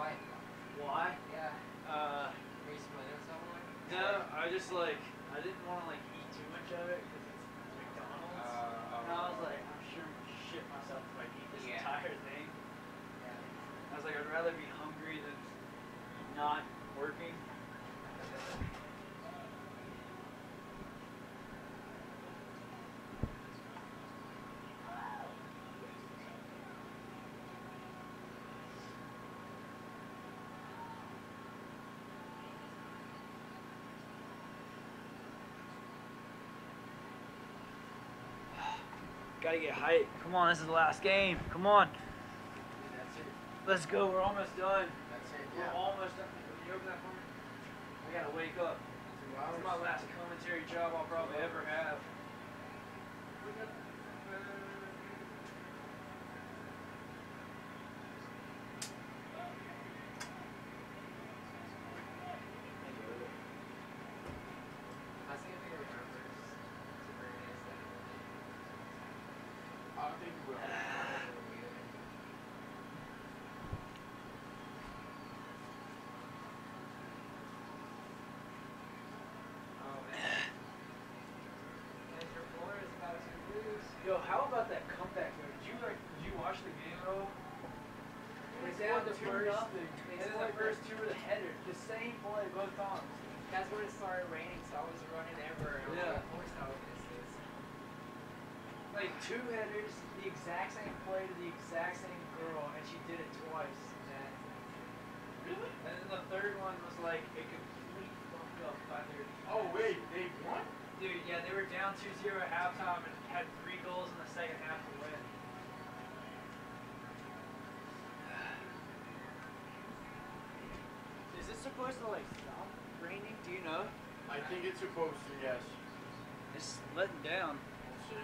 Why? Why? Yeah. Were you splitting with someone? No, I just like, I didn't want to like eat too much of it because it's McDonald's. And I was like, I'm sure I'm gonna shit myself if I eat this entire thing. Yeah. I was like, I'd rather be hungry than not working. Gotta get hype. Come on, this is the last game. Come on. That's it. Let's go. We're almost done. That's it. We're almost done. Can you open that for me? I gotta wake up. 2 This hours. is my last commentary job I'll probably ever have. I think if he remembers to bring his thing. I don't think he will. Oh man. And your floor is about to lose. Yo, how about that comeback though? Did you watch the game at all? They scored scored the the first, first- and then the first two were the headers. The same play both times. That's when it started raining, so I was running everywhere. I was Yeah. like, of course I would miss this. Like 2 headers, the exact same play to the exact same girl, and she did it twice. Really? And then the third one was like a complete fucked up by their defense. Oh wait, they won? Dude, yeah, they were down 2-0 at halftime and had 3 goals in the second half to win. Is it supposed to like stop raining? Do you know? I think it's supposed to, yes. It's letting down. We'll see.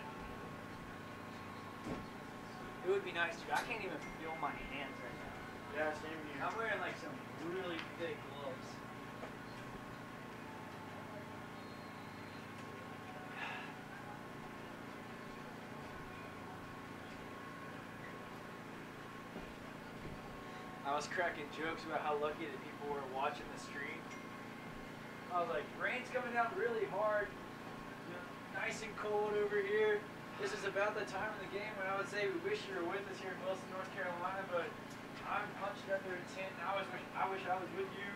It would be nice to. I can't even feel my hands right now. Yeah, same here. I'm wearing like some really thick gloves. I was cracking jokes about how lucky that people were watching the stream. I was like, rain's coming down really hard, you know, nice and cold over here. This is about the time of the game when I would say we wish you were with us here in Wilson, North Carolina, but I'm hunched under a tent. I wish I was with you.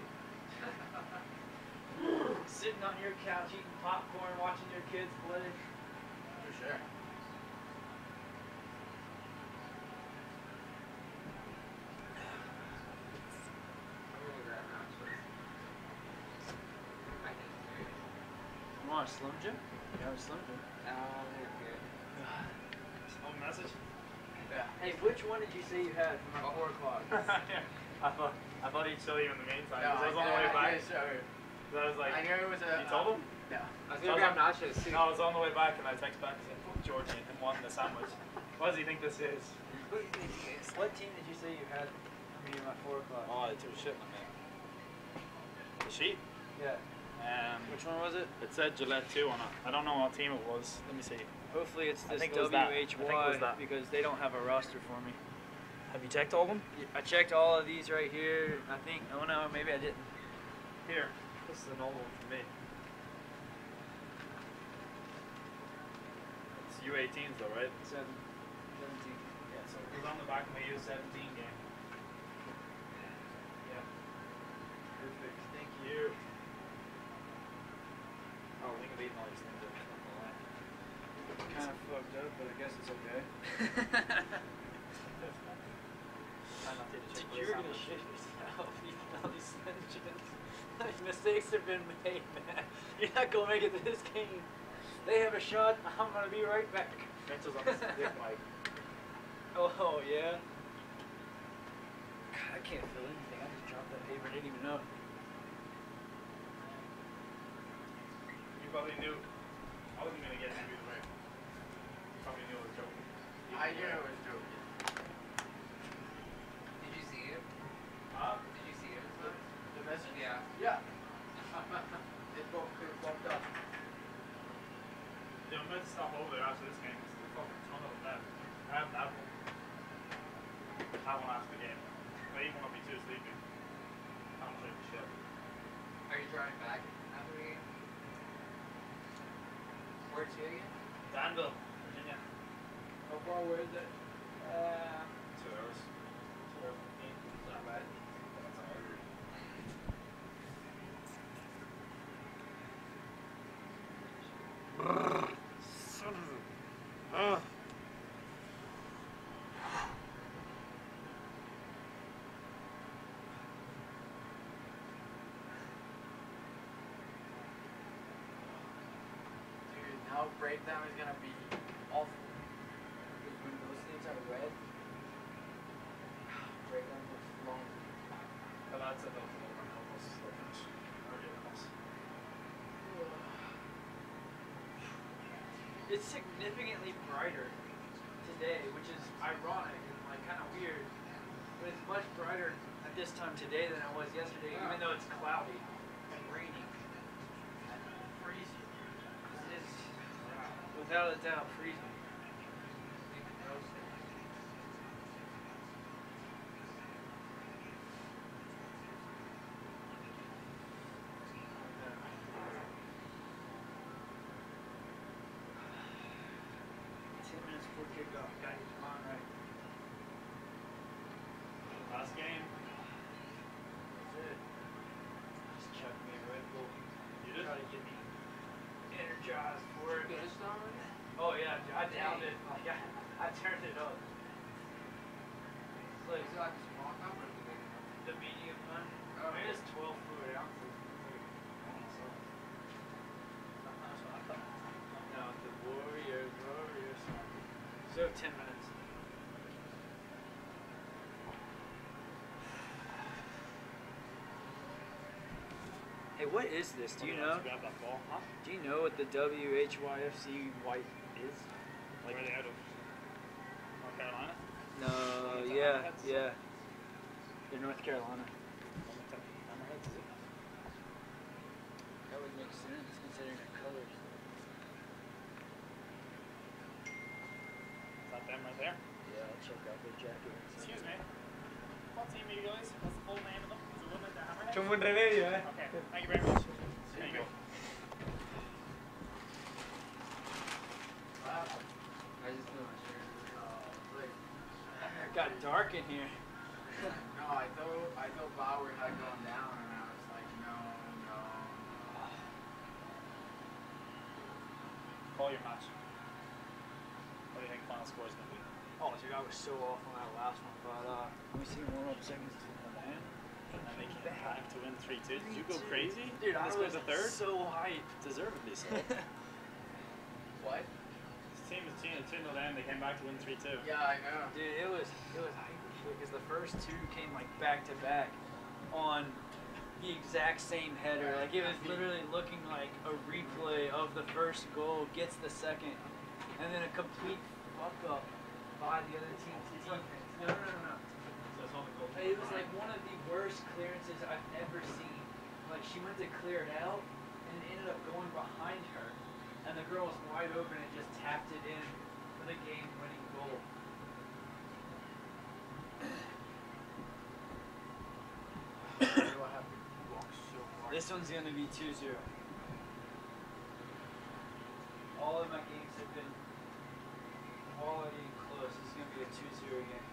Sitting on your couch eating popcorn, watching your kids play. For sure. I'm gonna grab an actually. I think it's good. You want a Slim Jim? You have a Slim Jim? They're good. Home message? Yeah. Hey, which one did you say you had for my 4 o'clock? Yeah. I thought he'd show you in the meantime. No, 'Cause I was on the way back. Sorry. So I was like, I knew it was a. you told him? Yeah. I was gonna grab nachos too. No, I was on the way back and I text back and said, fuck Georgie and wanting the sandwich. What does he think this is? Who do you think he is? What team did you say you had for me at my 4 o'clock? Oh, I threw shit in the The sheet? Yeah. Which one was it? It said Gillette 2 on it. I don't know what team it was. Let me see. Hopefully it's I this think it was that. I WHY think it was that. because they don't have a roster for me. Have you checked all of them? I checked all of these right here. I think, oh no, maybe I didn't. Here. This is an old one for me. It's U18s though, right? 17. Yeah, so it was on the back of my U17 game. Yeah. Perfect. Thank you. Oh, I think I've eaten all these things. Kind of fucked up, but I guess it's okay. Try not to eat a Dude, Chick-fil-A you're gonna sandwich. shit yourself eating all these sandwiches. Like, mistakes have been made, man. You're not gonna make it to this game. They have a shot. I'm gonna be right back. Mitchell's on this dick mic. Oh yeah. God, I can't feel anything. I just dropped that paper. I didn't even know. You probably knew. I wasn't gonna get it either way. You probably knew it was joking. I knew it was joking. Did you see it? Huh? Did you see it? The message? Yeah. Yeah. It popped up. Yeah, I'm meant to stop over there after this game. There's a fucking ton of them left. I haven't had one. I had one after the game. I even want to be too sleepy. WHYFC again? Danville, Virginia. How far away is it? 2 hours. 2 hours 15. It's not bad. That's hard. Son of a... Dude, now breakdown is gonna be awful. Because when those things are red, breakdown looks long. But that's enough for one almost slow finish. Already almost. It's significantly brighter today, which is ironic and like kind of weird. But it's much brighter at this time today than it was yesterday, even though it's cloudy and raining. Freezing. It is, without a doubt, freezing. Before kickoff, gotta get your mind right. Last game. That's it. Just chuck me a Red Bull. You did? Try to get me energized for it. Finished already? Oh yeah, I downed it. Like I turned it up. It's like Is it like a small cup or is it big enough? the medium one. Oh. I mean, it's 12 fluid ounces. No, the Warriors. So 10 minutes. Hey, what is this? Do you know? Grab that ball, huh? Do you know what the WHYFC white is? Like, where are they out of? North Carolina? No, It's yeah, Hammerheads? yeah. They're North Carolina. Hammerheads, is it? That would make sense considering the colors. Is that them right there? Yeah, I'll check out their jacket. Excuse me. What team are you guys? What's the full name of them? Is it one with the Hammerheads? Chum remedio, eh? Okay, thank you very much. There you go. I just put my shirt. Like, It got dark in here. no, I thought Bauer had gone down, and I was like, no. Call your match. What do you think final score is going to be? Oh, dude, I was so off on that last one, but we see warm up seconds to the man. And then they came back to win 3-2. Did you go crazy? Dude, I This was the third? so hyped. Deservedly so. What? This team was 2-0 down. They came back to win 3-2. Yeah, I know. Dude, it was hype as shit because the first two came like back to back on the exact same header. Like it was literally looking like a replay of the first goal gets the second, and then a complete fuck up by the other team's defense. No. So it's all the goal. It was like one of the worst clearances I've ever seen. Like she went to clear it out and it ended up going behind her, and the girl was wide open and just tapped it in for the game-winning goal. What happened? This one's gonna be 2-0. All of my games have been quality and close. This is gonna be a 2-0 game.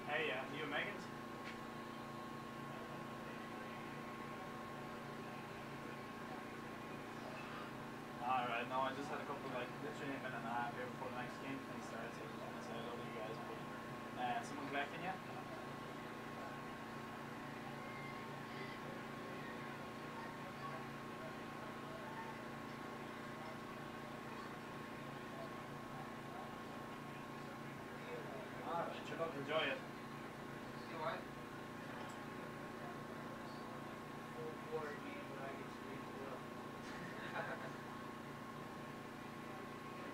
Hey, you and Megan's? Alright, no, I just had a couple, like, literally a minute and a half here before the next game starts. So I was gonna say hello to you guys, but someone collecting you? Alright, good luck, enjoy it. See what? Full quarter game, but I get 3-0.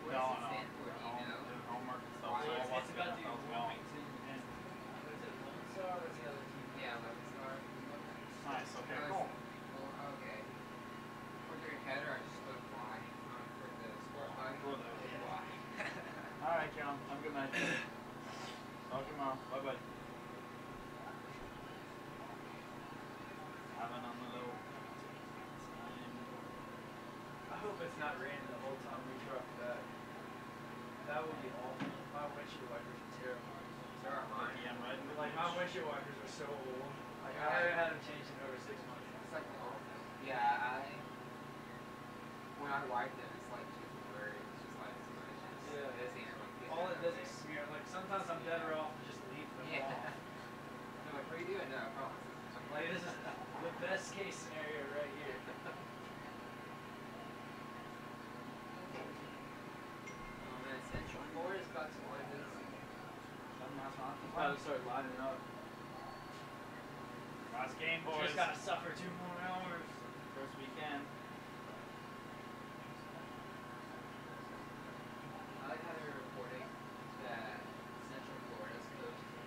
What No, does it stand for? Do you know? doing homework and stuff, Why so is I'll watch It's the about the NFL as well. Wilmington and what is it, Lonestar? What's the other team? Yeah, Lonestar. Nice, okay, Oh, cool. well, okay. For your header, I just put Y for the sport bike. Cool. Y. Alright, hope it's not raining the whole time we truck back. That would be awful. My windshield wipers are terrible. There are mine. Yeah, right. Like my windshield wipers are so old. Like I haven't had them changed in over 6 months. It's like all. Yeah, when I wipe them, it's like just blurry. It's just like smudges. Yeah. It doesn't even look good. All it does is smear. Like sometimes I'm better off to just leave them Yeah. off. They're like, what are you doing? No, I promise. Like this is the best case scenario right here. Oh man, Central Florida's about to one of those. About to start lining up. Last game, boys. Just gotta suffer 2 more hours. First weekend. I like how they're reporting that Central Florida's coach is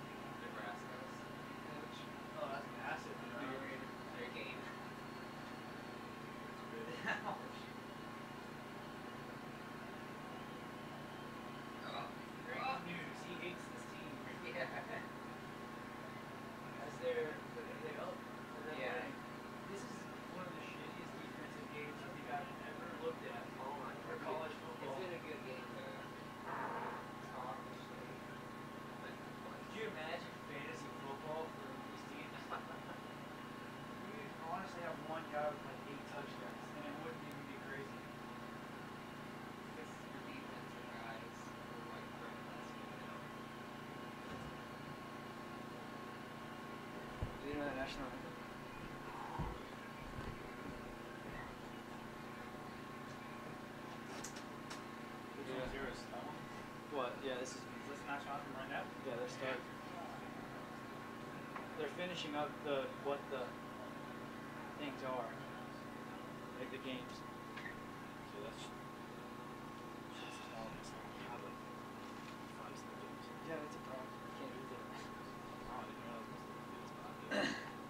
Nebraska's coach. Oh, that's massive. You know? During their game. Oh, great. Oh, news. He hates this team. Yeah. As they're up. Yeah. This is one of the shittiest defensive games I think I've ever looked at Oh my for God. college It's football. been a good game though. Talk shit. Could you imagine fantasy football for these teams? You'd honestly have one guy with like 8 touchdowns, and it wouldn't even be crazy. Because your defensive guys are like very less, Do you know the national anthem? Which one's yours? That one? What? Yeah, this is. Is this national anthem right now? Yeah, they're starting. They're finishing up what the things are, like the games. So that's almost like how the 5 subjects. Yeah, that's a problem. Can't do that. Oh, I didn't realize this was this, but I feel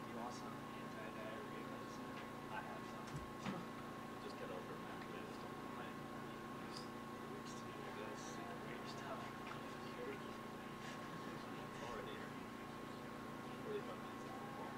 You want some anti-diarrhea medicine? I have some. Just get over it, man. I just don't want my use words to do this. Weird stuff. Already here. 45 minutes of football.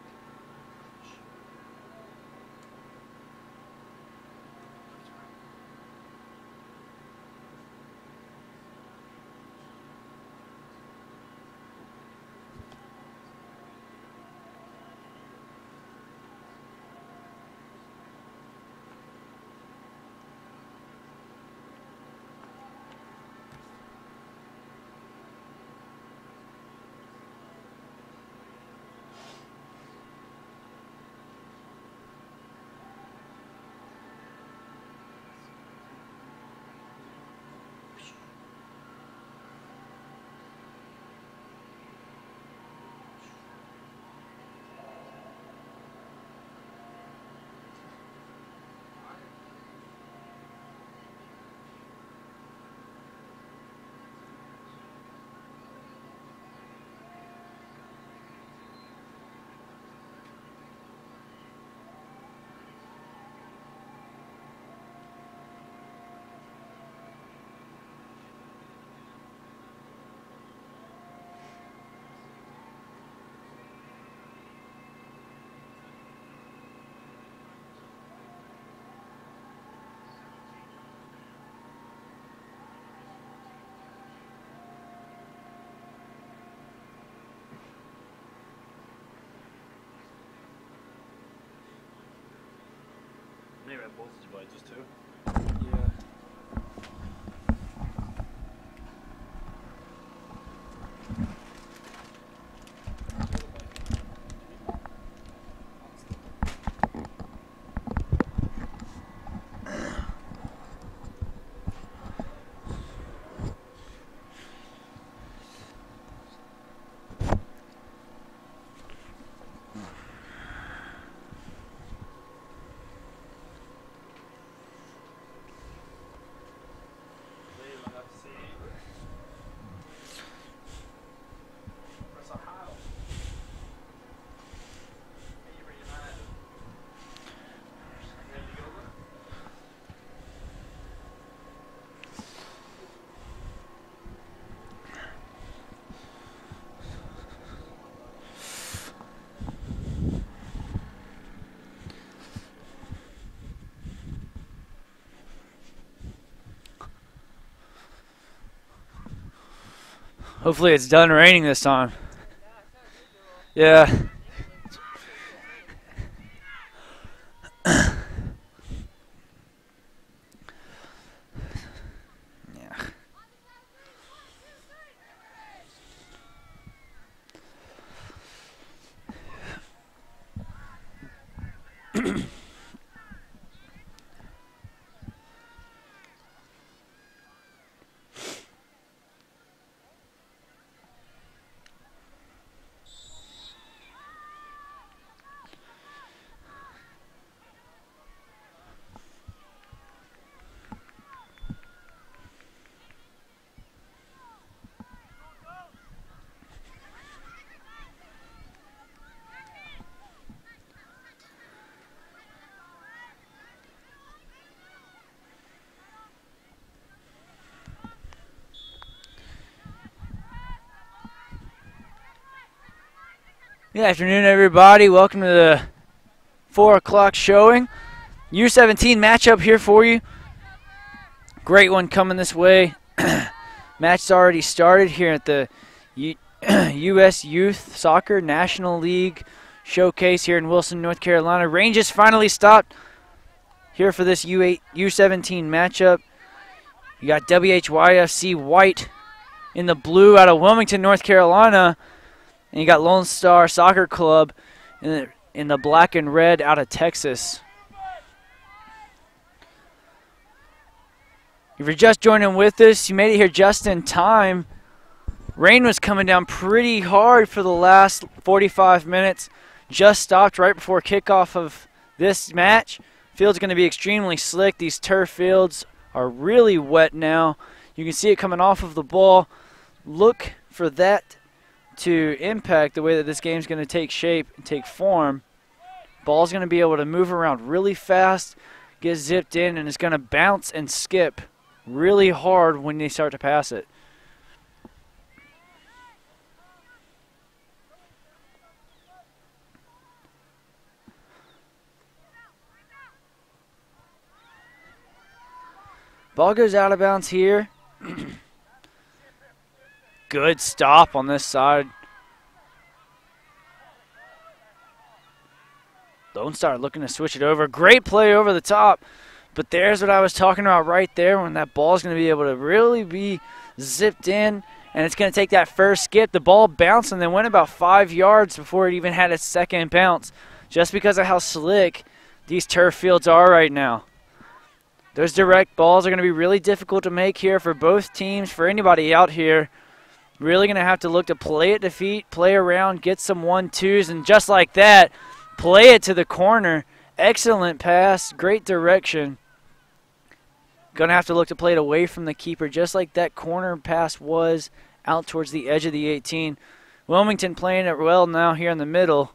Maybe Red Bulls did you buy just 2? Yeah. Hopefully it's done raining this time. Yeah. Good afternoon, everybody. Welcome to the 4 o'clock showing. U17 matchup here for you. Great one coming this way. Match's already started here at the U.S. Youth Soccer National League Showcase here in Wilson, North Carolina. Rain just finally stopped here for this U17 matchup. You got WHYFC White in the blue out of Wilmington, North Carolina. And you got Lonestar Soccer Club in the black and red out of Texas. If you're just joining with us, you made it here just in time. Rain was coming down pretty hard for the last 45 minutes. Just stopped right before kickoff of this match. Field's going to be extremely slick. These turf fields are really wet now. You can see it coming off of the ball. Look for that to impact the way that this game's going to take shape and take form. Ball's going to be able to move around really fast, get zipped in, and it's going to bounce and skip really hard when they start to pass it. Ball goes out of bounds here. Good stop on this side. Lonestar looking to switch it over. Great play over the top. But there's what I was talking about right there, when that ball is going to be able to really be zipped in. And it's going to take that first skip. The ball bounced and then went about 5 yards before it even had its second bounce. Just because of how slick these turf fields are right now. Those direct balls are going to be really difficult to make here for both teams, for anybody out here. Really going to have to look to play it to feet, play around, get some 1-2s, and just like that, play it to the corner. Excellent pass, great direction. Going to have to look to play it away from the keeper, just like that corner pass was out towards the edge of the 18. Wilmington playing it well now here in the middle.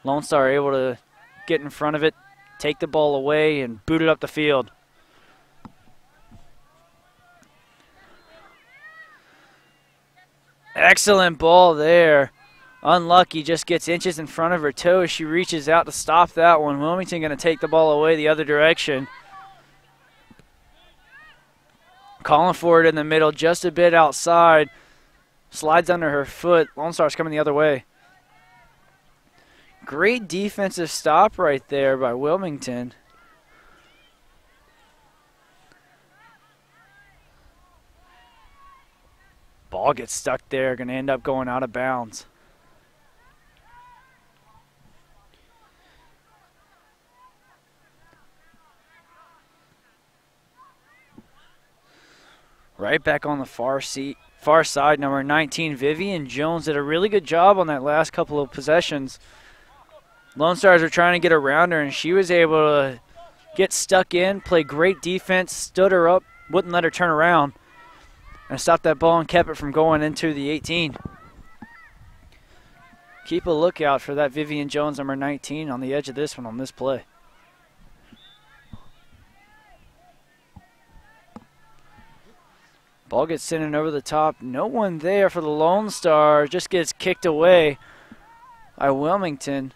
Lonestar able to get in front of it, take the ball away, and boot it up the field. Excellent ball there. Unlucky, just gets inches in front of her toe as she reaches out to stop that one. Wilmington going to take the ball away the other direction. Calling for it in the middle, just a bit outside. Slides under her foot. Lonestar's coming the other way. Great defensive stop right there by Wilmington. Ball gets stuck there, going to end up going out of bounds. Right back on the far side, number 19, Vivian Jones did a really good job on that last couple of possessions. Lone Stars were trying to get around her, and she was able to get stuck in, play great defense, stood her up, wouldn't let her turn around, and stopped that ball and kept it from going into the 18. Keep a lookout for that Vivian Jones, number 19, on the edge of this one on this play. Ball gets sent in over the top. No one there for the Lone Star. Just gets kicked away by Wilmington.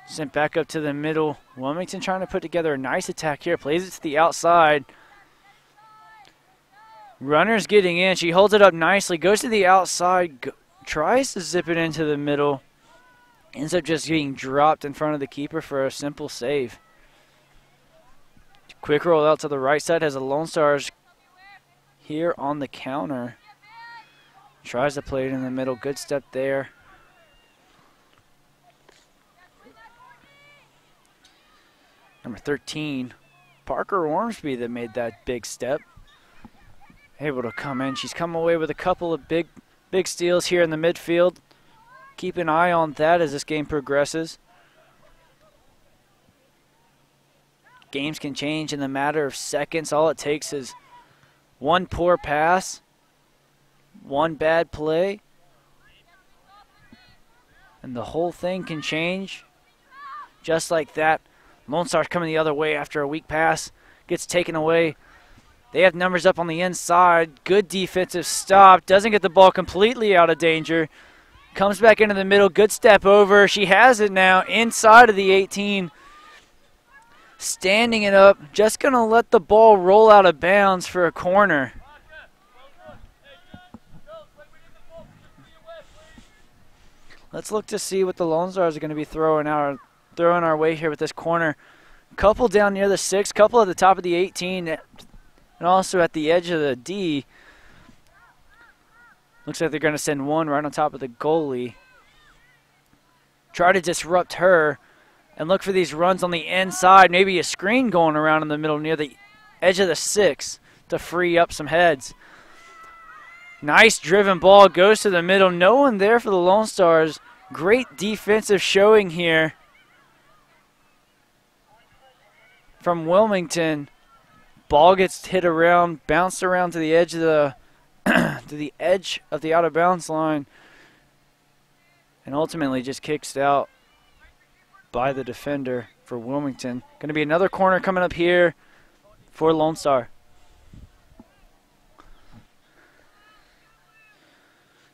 Sent back up to the middle. Wilmington trying to put together a nice attack here. Plays it to the outside. Runner's getting in. She holds it up nicely, goes to the outside, tries to zip it into the middle. Ends up just getting dropped in front of the keeper for a simple save. Quick roll out to the right side has the Lone Stars here on the counter. Tries to play it in the middle. Good step there. Number 13, Parker Ormsby, that made that big step. Able to come in. She's come away with a couple of big steals here in the midfield. Keep an eye on that as this game progresses. Games can change in the matter of seconds. All it takes is one poor pass, one bad play, and the whole thing can change just like that. Lone Star's coming the other way after a weak pass. Gets taken away. They have numbers up on the inside. Good defensive stop. Doesn't get the ball completely out of danger. Comes back into the middle. Good step over. She has it now inside of the 18. Standing it up. Just going to let the ball roll out of bounds for a corner. Let's look to see what the Lone Stars are going to be throwing our way here with this corner. Couple down near the 6, couple at the top of the 18, and also at the edge of the D. Looks like they're going to send one right on top of the goalie. Try to disrupt her and look for these runs on the inside. Maybe a screen going around in the middle near the edge of the 6 to free up some heads. Nice driven ball goes to the middle. No one there for the Lone Stars. Great defensive showing here from Wilmington. Ball gets hit around, bounced around to the edge of the to the edge of the out of bounds line, and ultimately just kicks out by the defender for Wilmington. Going to be another corner coming up here for Lone Star.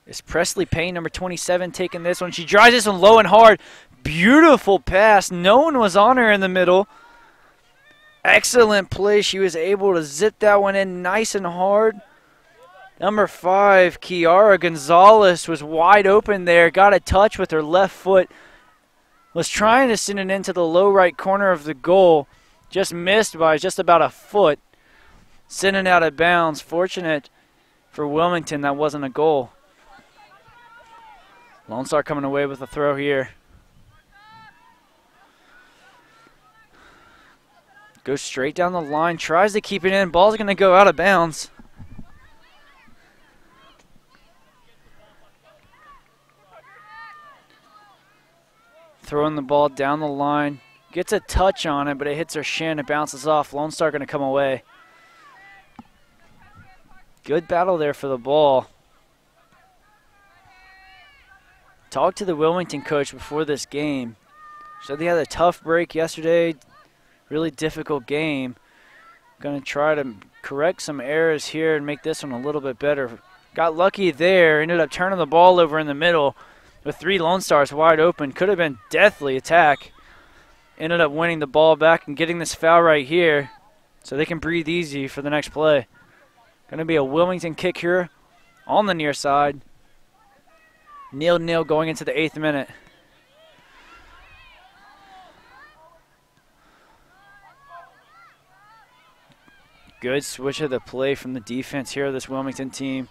It's Presley Payne, number 27, taking this one. She drives this one low and hard. Beautiful pass. No one was on her in the middle. Excellent play. She was able to zip that one in nice and hard. Number 5, Kiara Gonzalez, was wide open there. Got a touch with her left foot. Was trying to send it into the low right corner of the goal. Just missed by just about a foot. Sending out of bounds. Fortunate for Wilmington that wasn't a goal. Lone Star coming away with a throw here. Goes straight down the line, tries to keep it in. Ball's going to go out of bounds. Throwing the ball down the line. Gets a touch on it, but it hits her shin. It bounces off. Lone Star going to come away. Good battle there for the ball. Talked to the Wilmington coach before this game. So they had a tough break yesterday. Really difficult game. Going to try to correct some errors here and make this one a little bit better. Got lucky there. Ended up turning the ball over in the middle with 3 Lone Stars wide open. Could have been deathly attack. Ended up winning the ball back and getting this foul right here so they can breathe easy for the next play. Going to be a Wilmington kick here on the near side. 0-0 going into the 8th minute. Good switch of the play from the defense here of this Wilmington team.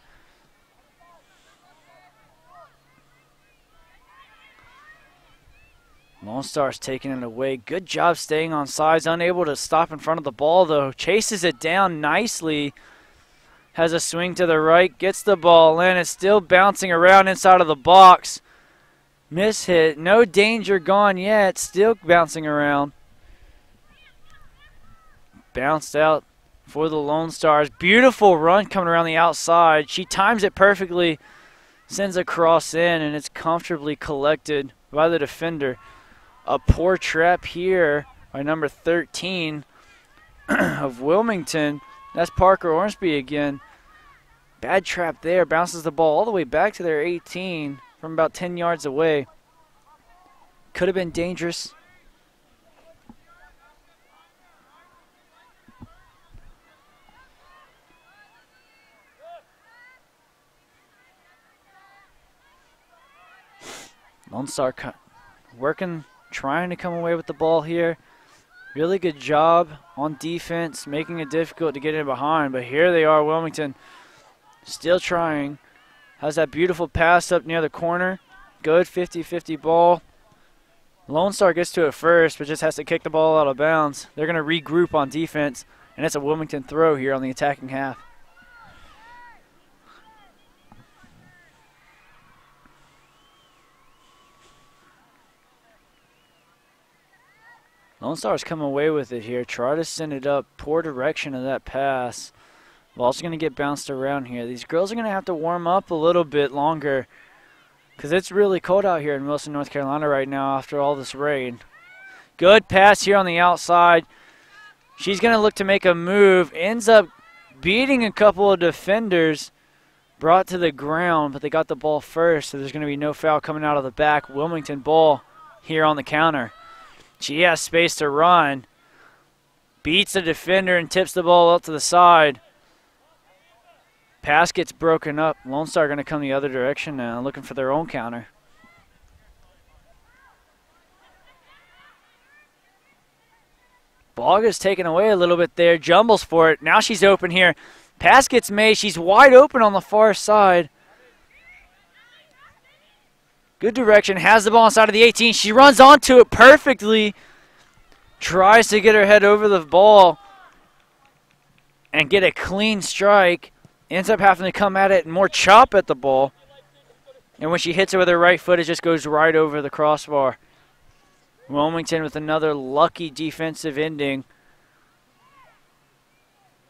Lone Star's taking it away. Good job staying on sides. Unable to stop in front of the ball, though. Chases it down nicely. Has a swing to the right. Gets the ball in. It's still bouncing around inside of the box. Miss hit. No danger gone yet. Still bouncing around. Bounced out for the Lone Stars. Beautiful run coming around the outside. She times it perfectly. Sends a cross in, and it's comfortably collected by the defender. A poor trap here by number 13 of Wilmington. That's Parker Ormsby again. Bad trap there. Bounces the ball all the way back to their 18 from about 10 yards away. Could have been dangerous. Lone Star working, trying to come away with the ball here. Really good job on defense, making it difficult to get in behind. But here they are, Wilmington, still trying. Has that beautiful pass up near the corner. Good 50-50 ball. Lone Star gets to it first, but just has to kick the ball out of bounds. They're going to regroup on defense, and it's a Wilmington throw here on the attacking half. Lone Star's come away with it here. Try to send it up. Poor direction of that pass. Ball's going to get bounced around here. These girls are going to have to warm up a little bit longer because it's really cold out here in Wilson, North Carolina right now after all this rain. Good pass here on the outside. She's going to look to make a move. Ends up beating a couple of defenders. Brought to the ground, but they got the ball first, so there's going to be no foul coming out of the back. Wilmington ball here on the counter. She has space to run. Beats the defender and tips the ball up to the side. Pass gets broken up. Lone Star going to come the other direction now, looking for their own counter. Ball gets taken away a little bit there. Jumbles for it. Now she's open here. Pass gets made. She's wide open on the far side. Good direction. Has the ball inside of the 18. She runs onto it perfectly. Tries to get her head over the ball and get a clean strike. Ends up having to come at it and more chop at the ball. And when she hits it with her right foot, it just goes right over the crossbar. Wilmington with another lucky defensive ending.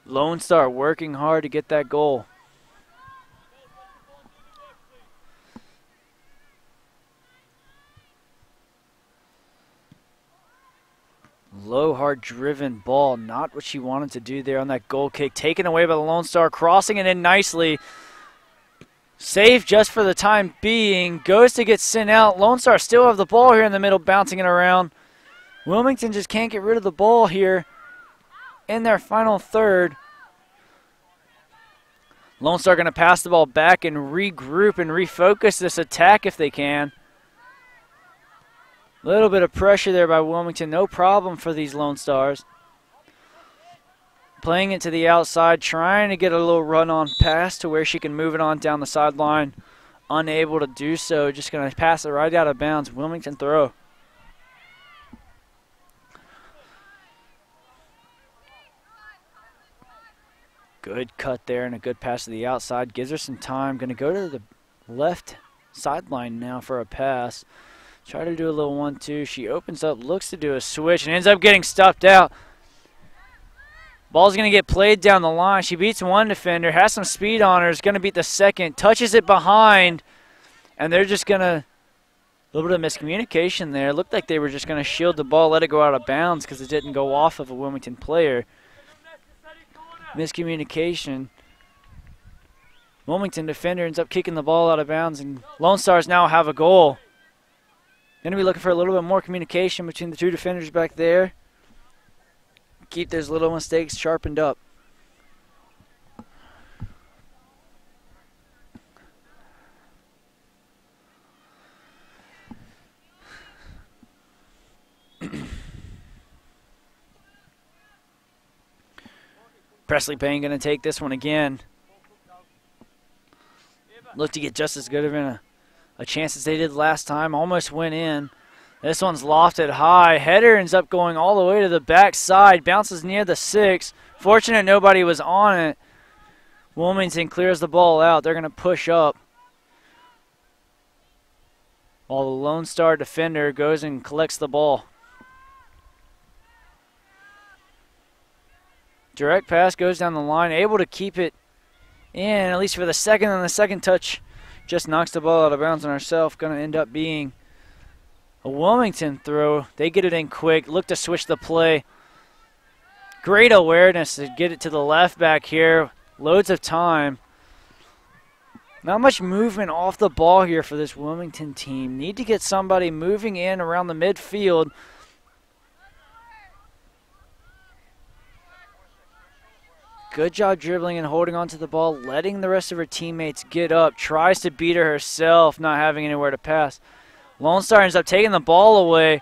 Lone Star working hard to get that goal. Low, hard-driven ball. Not what she wanted to do there on that goal kick. Taken away by the Lone Star. Crossing it in nicely. Saved just for the time being. Goes to get sent out. Lone Star still have the ball here in the middle, bouncing it around. Wilmington just can't get rid of the ball here in their final third. Lone Star going to pass the ball back and regroup and refocus this attack if they can. Little bit of pressure there by Wilmington. No problem for these Lone Stars. Playing it to the outside, trying to get a little run-on pass to where she can move it on down the sideline. Unable to do so. Just going to pass it right out of bounds. Wilmington throw. Good cut there and a good pass to the outside. Gives her some time. Going to go to the left sideline now for a pass. Try to do a little 1-2. She opens up, looks to do a switch, and ends up getting stuffed out. Ball's going to get played down the line. She beats one defender, has some speed on her, is going to beat the second, touches it behind, and they're just going to, a little bit of miscommunication there. Looked like they were just going to shield the ball, let it go out of bounds because it didn't go off of a Wilmington player. Miscommunication. Wilmington defender ends up kicking the ball out of bounds, and Lone Stars now have a goal. Going to be looking for a little bit more communication between the two defenders back there. Keep those little mistakes sharpened up. Presley Payne going to take this one again. Look to get just as good of a chance as they did last time. Almost went in. This one's lofted high. Header ends up going all the way to the back side. Bounces near the 6. Fortunate nobody was on it. Wilmington clears the ball out. They're going to push up. While the Lone Star defender goes and collects the ball. Direct pass goes down the line. Able to keep it in, at least for the second. And the second touch just knocks the ball out of bounds on herself. Going to end up being a Wilmington throw. They get it in quick. Look to switch the play. Great awareness to get it to the left back here. Loads of time. Not much movement off the ball here for this Wilmington team. Need to get somebody moving in around the midfield. Good job dribbling and holding onto the ball, letting the rest of her teammates get up. Tries to beat her herself, not having anywhere to pass. Lone Star ends up taking the ball away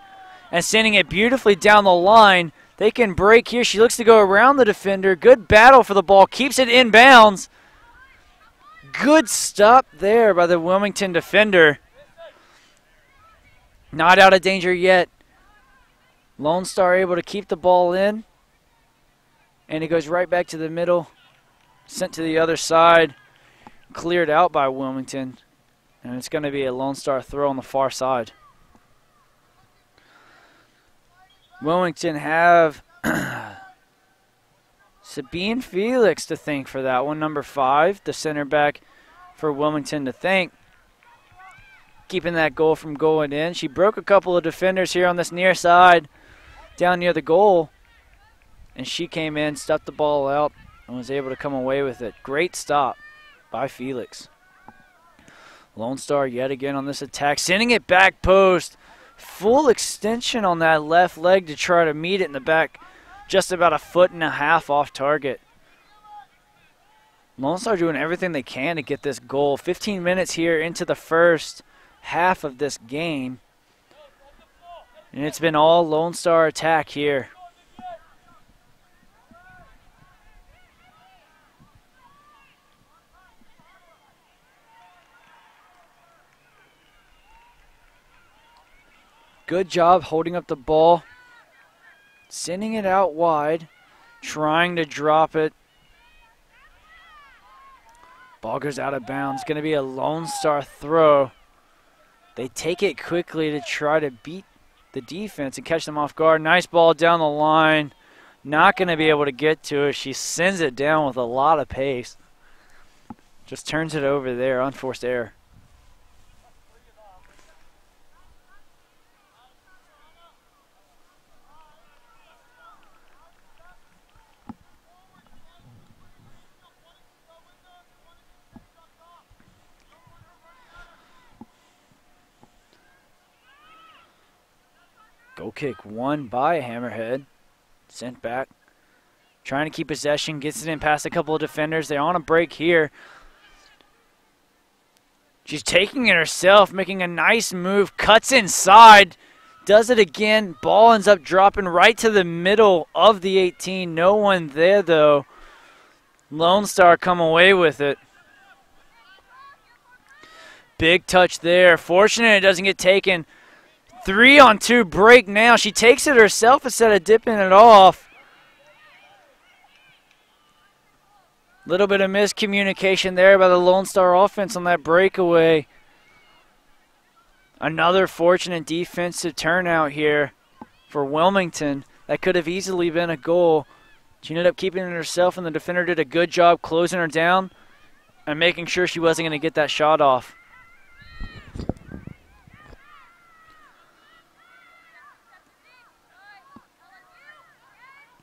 and sending it beautifully down the line. They can break here. She looks to go around the defender. Good battle for the ball. Keeps it in bounds. Good stop there by the Wilmington defender. Not out of danger yet. Lone Star able to keep the ball in. And it goes right back to the middle. Sent to the other side. Cleared out by Wilmington. And it's going to be a Lone Star throw on the far side. Wilmington have Sabine Felix to thank for that one. Number 5, the center back for Wilmington to thank. Keeping that goal from going in. She broke a couple of defenders here on this near side down near the goal. And she came in, stuffed the ball out, and was able to come away with it. Great stop by Felix. Lone Star yet again on this attack, sending it back post. Full extension on that left leg to try to meet it in the back, just about 1.5 feet off target. Lone Star doing everything they can to get this goal. 15 minutes here into the first half of this game. And it's been all Lone Star attack here. Good job holding up the ball, sending it out wide, trying to drop it. Ball goes out of bounds. Going to be a Lone Star throw. They take it quickly to try to beat the defense and catch them off guard. Nice ball down the line. Not going to be able to get to it. She sends it down with a lot of pace. Just turns it over there. Unforced error. Goal kick won by Hammerhead. Sent back. Trying to keep possession. Gets it in past a couple of defenders. They're on a break here. She's taking it herself, making a nice move. Cuts inside. Does it again. Ball ends up dropping right to the middle of the 18. No one there, though. Lone Star come away with it. Big touch there. Fortunate it doesn't get taken. 3-on-2 break now. She takes it herself instead of dipping it off. Little bit of miscommunication there by the Lone Star offense on that breakaway. Another fortunate defensive turnout here for Wilmington. That could have easily been a goal. She ended up keeping it herself, and the defender did a good job closing her down and making sure she wasn't going to get that shot off.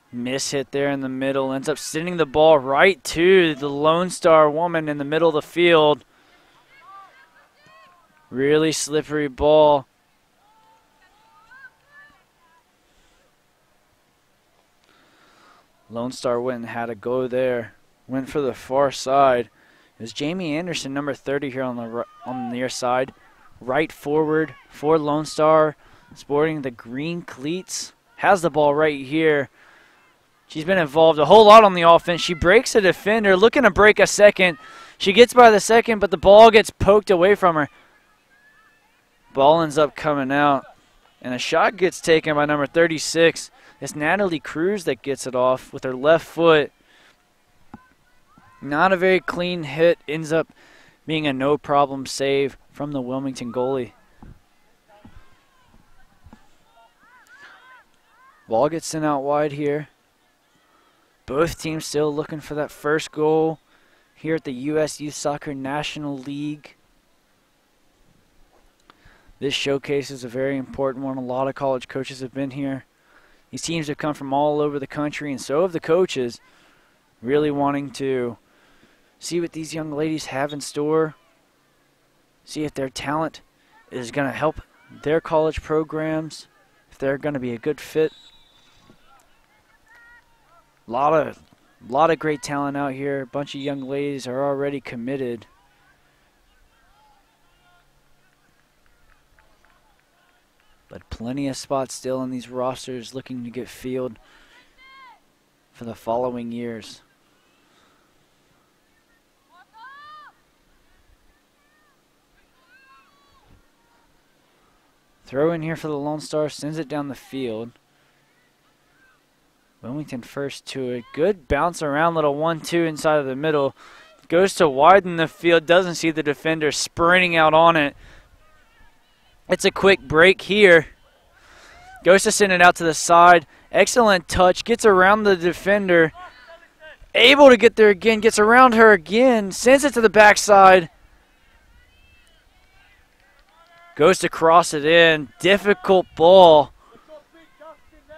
Miss hit there in the middle. Ends up sending the ball right to the Lone Star woman in the middle of the field. Really slippery ball. Lone Star went and had a go there. Went for the far side. It was Jamie Anderson, number 30 here on the near side. Right forward for Lone Star, sporting the green cleats. Has the ball right here. She's been involved a whole lot on the offense. She breaks a defender, looking to break a second. She gets by the second, but the ball gets poked away from her. Ball ends up coming out, and a shot gets taken by number 36. It's Natalie Cruz that gets it off with her left foot. Not a very clean hit. Ends up being a no-problem save from the Wilmington goalie. Ball gets sent out wide here. Both teams still looking for that first goal here at the U.S. Youth Soccer National League. This showcase is a very important one. A lot of college coaches have been here. These teams have come from all over the country, and so have the coaches, really wanting to see what these young ladies have in store, see if their talent is going to help their college programs, if they're going to be a good fit. A lot of great talent out here. A bunch of young ladies are already committed. But plenty of spots still in these rosters looking to get filled for the following years. Throw in here for the Lone Star, sends it down the field. Wilmington first to it. Good bounce around, little 1-2 inside of the middle. Goes to widen the field, doesn't see the defender sprinting out on it. It's a quick break here. Goes to send it out to the side. Excellent touch, gets around the defender. Able to get there again, gets around her again, sends it to the backside. Goes to cross it in. Difficult ball.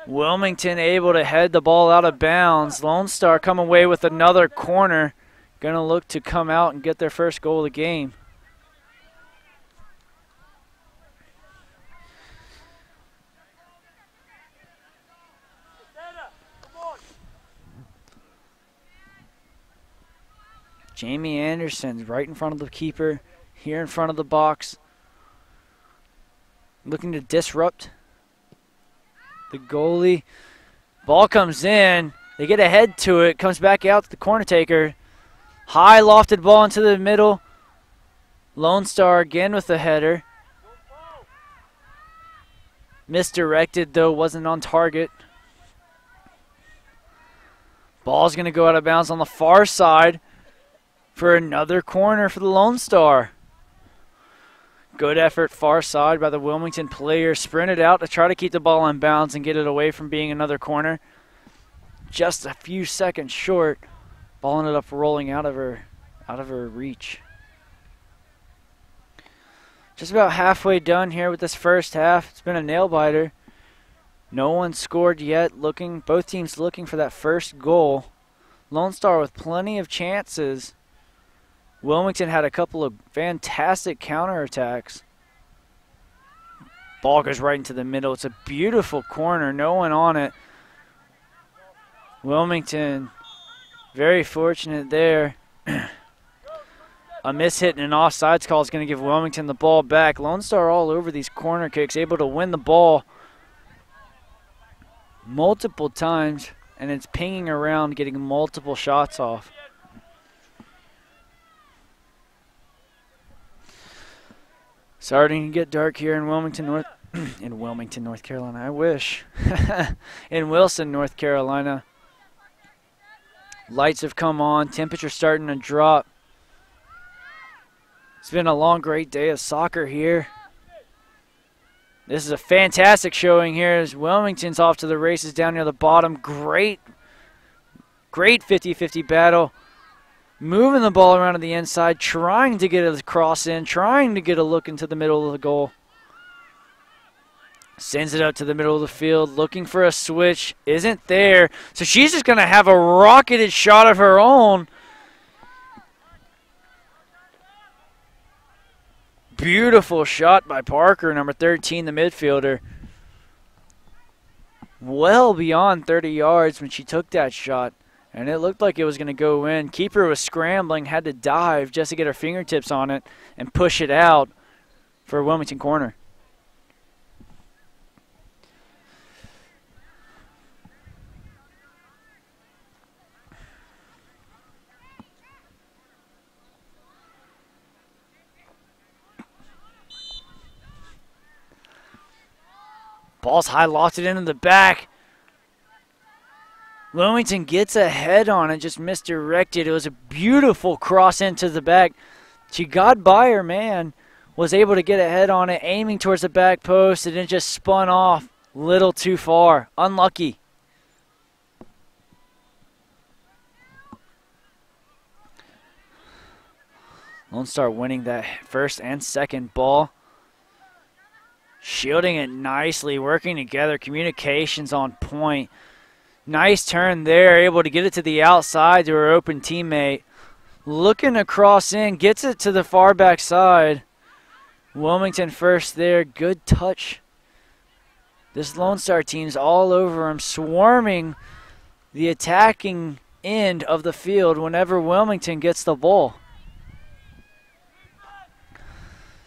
Wilmington able to head the ball out of bounds. Lone Star come away with another corner. Going to look to come out and get their first goal of the game. Jamie Anderson's right in front of the keeper, here in front of the box. Looking to disrupt the goalie. Ball comes in. They get ahead to it. Comes back out to the corner taker. High lofted ball into the middle. Lone Star again with the header. Misdirected though, wasn't on target. Ball's going to go out of bounds on the far side for another corner for the Lone Star. Good effort far side by the Wilmington player. Sprinted out to try to keep the ball in bounds and get it away from being another corner. Just a few seconds short. Ball ended up rolling out of her reach. Just about halfway done here with this first half. It's been a nail biter. No one scored yet. Both teams looking for that first goal. Lone Star with plenty of chances. Wilmington had a couple of fantastic counterattacks. Ball goes right into the middle. It's a beautiful corner. No one on it. Wilmington very fortunate there. A mishit and an offsides call is going to give Wilmington the ball back. Lone Star all over these corner kicks, able to win the ball multiple times, and it's pinging around, getting multiple shots off. Starting to get dark here in Wilmington, North Carolina. I wish. In Wilson, North Carolina. Lights have come on. Temperature starting to drop. It's been a long, great day of soccer here. This is a fantastic showing here as Wilmington's off to the races down near the bottom. Great 50-50 battle. Moving the ball around to the inside, trying to get a cross in, trying to get a look into the middle of the goal. Sends it out to the middle of the field, looking for a switch. Isn't there. So she's just going to have a rocketed shot of her own. Beautiful shot by Parker, number 13, the midfielder. Well beyond 30 yards when she took that shot. And it looked like it was going to go in. Keeper was scrambling, had to dive just to get her fingertips on it and push it out for a Wilmington corner. Ball's high lofted into the back. Wilmington gets ahead on it, just misdirected. It was a beautiful cross into the back. She got by her man, was able to get ahead on it, aiming towards the back post, and it just spun off a little too far. Unlucky. Lone Star winning that first and second ball. Shielding it nicely, working together, communications on point. Nice turn there, able to get it to the outside to her open teammate. Looking to cross in, gets it to the far back side. Wilmington first there, good touch. This Lone Star team's all over him, swarming the attacking end of the field whenever Wilmington gets the ball.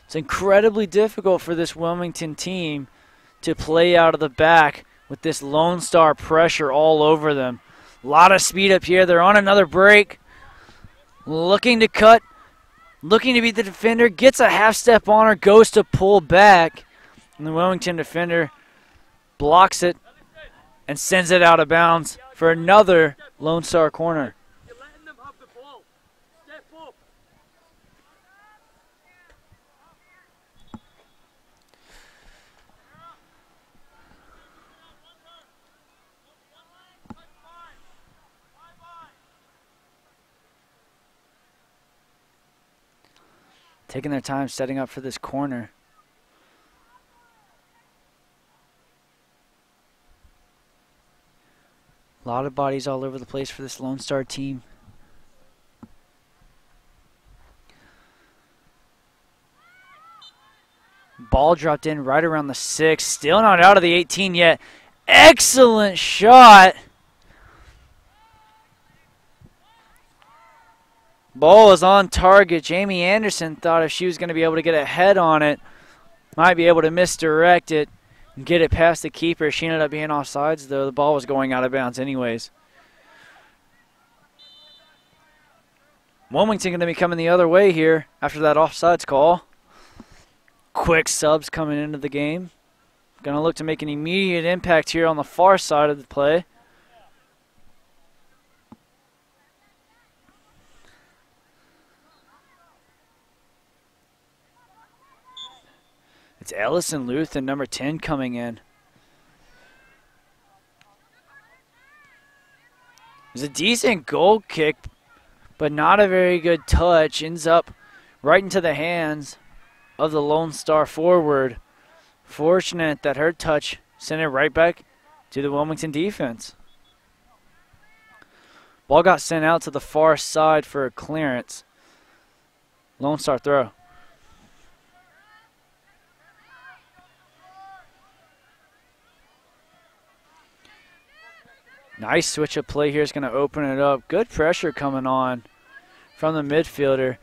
It's incredibly difficult for this Wilmington team to play out of the back with this Lone Star pressure all over them. A lot of speed up here. They're on another break. Looking to cut. Looking to beat the defender. Gets a half step on her. Goes to pull back. And the Wilmington defender blocks it and sends it out of bounds for another Lone Star corner. You're letting them have the ball. Step up. Taking their time setting up for this corner. A lot of bodies all over the place for this Lone Star team. Ball dropped in right around the 6. Still not out of the 18 yet. Excellent shot. Ball is on target. Jamie Anderson thought if she was going to be able to get a head on it, might be able to misdirect it and get it past the keeper. She ended up being offsides, though. The ball was going out of bounds anyways. Wilmington going to be coming the other way here after that offsides call. Quick subs coming into the game. Going to look to make an immediate impact here on the far side of the play. It's Ellison Luthen, number 10, coming in. It was a decent goal kick, but not a very good touch. Ends up right into the hands of the Lone Star forward. Fortunate that her touch sent it right back to the Wilmington defense. Ball got sent out to the far side for a clearance. Lone Star throw. Nice switch of play here is going to open it up. Good pressure coming on from the midfielder.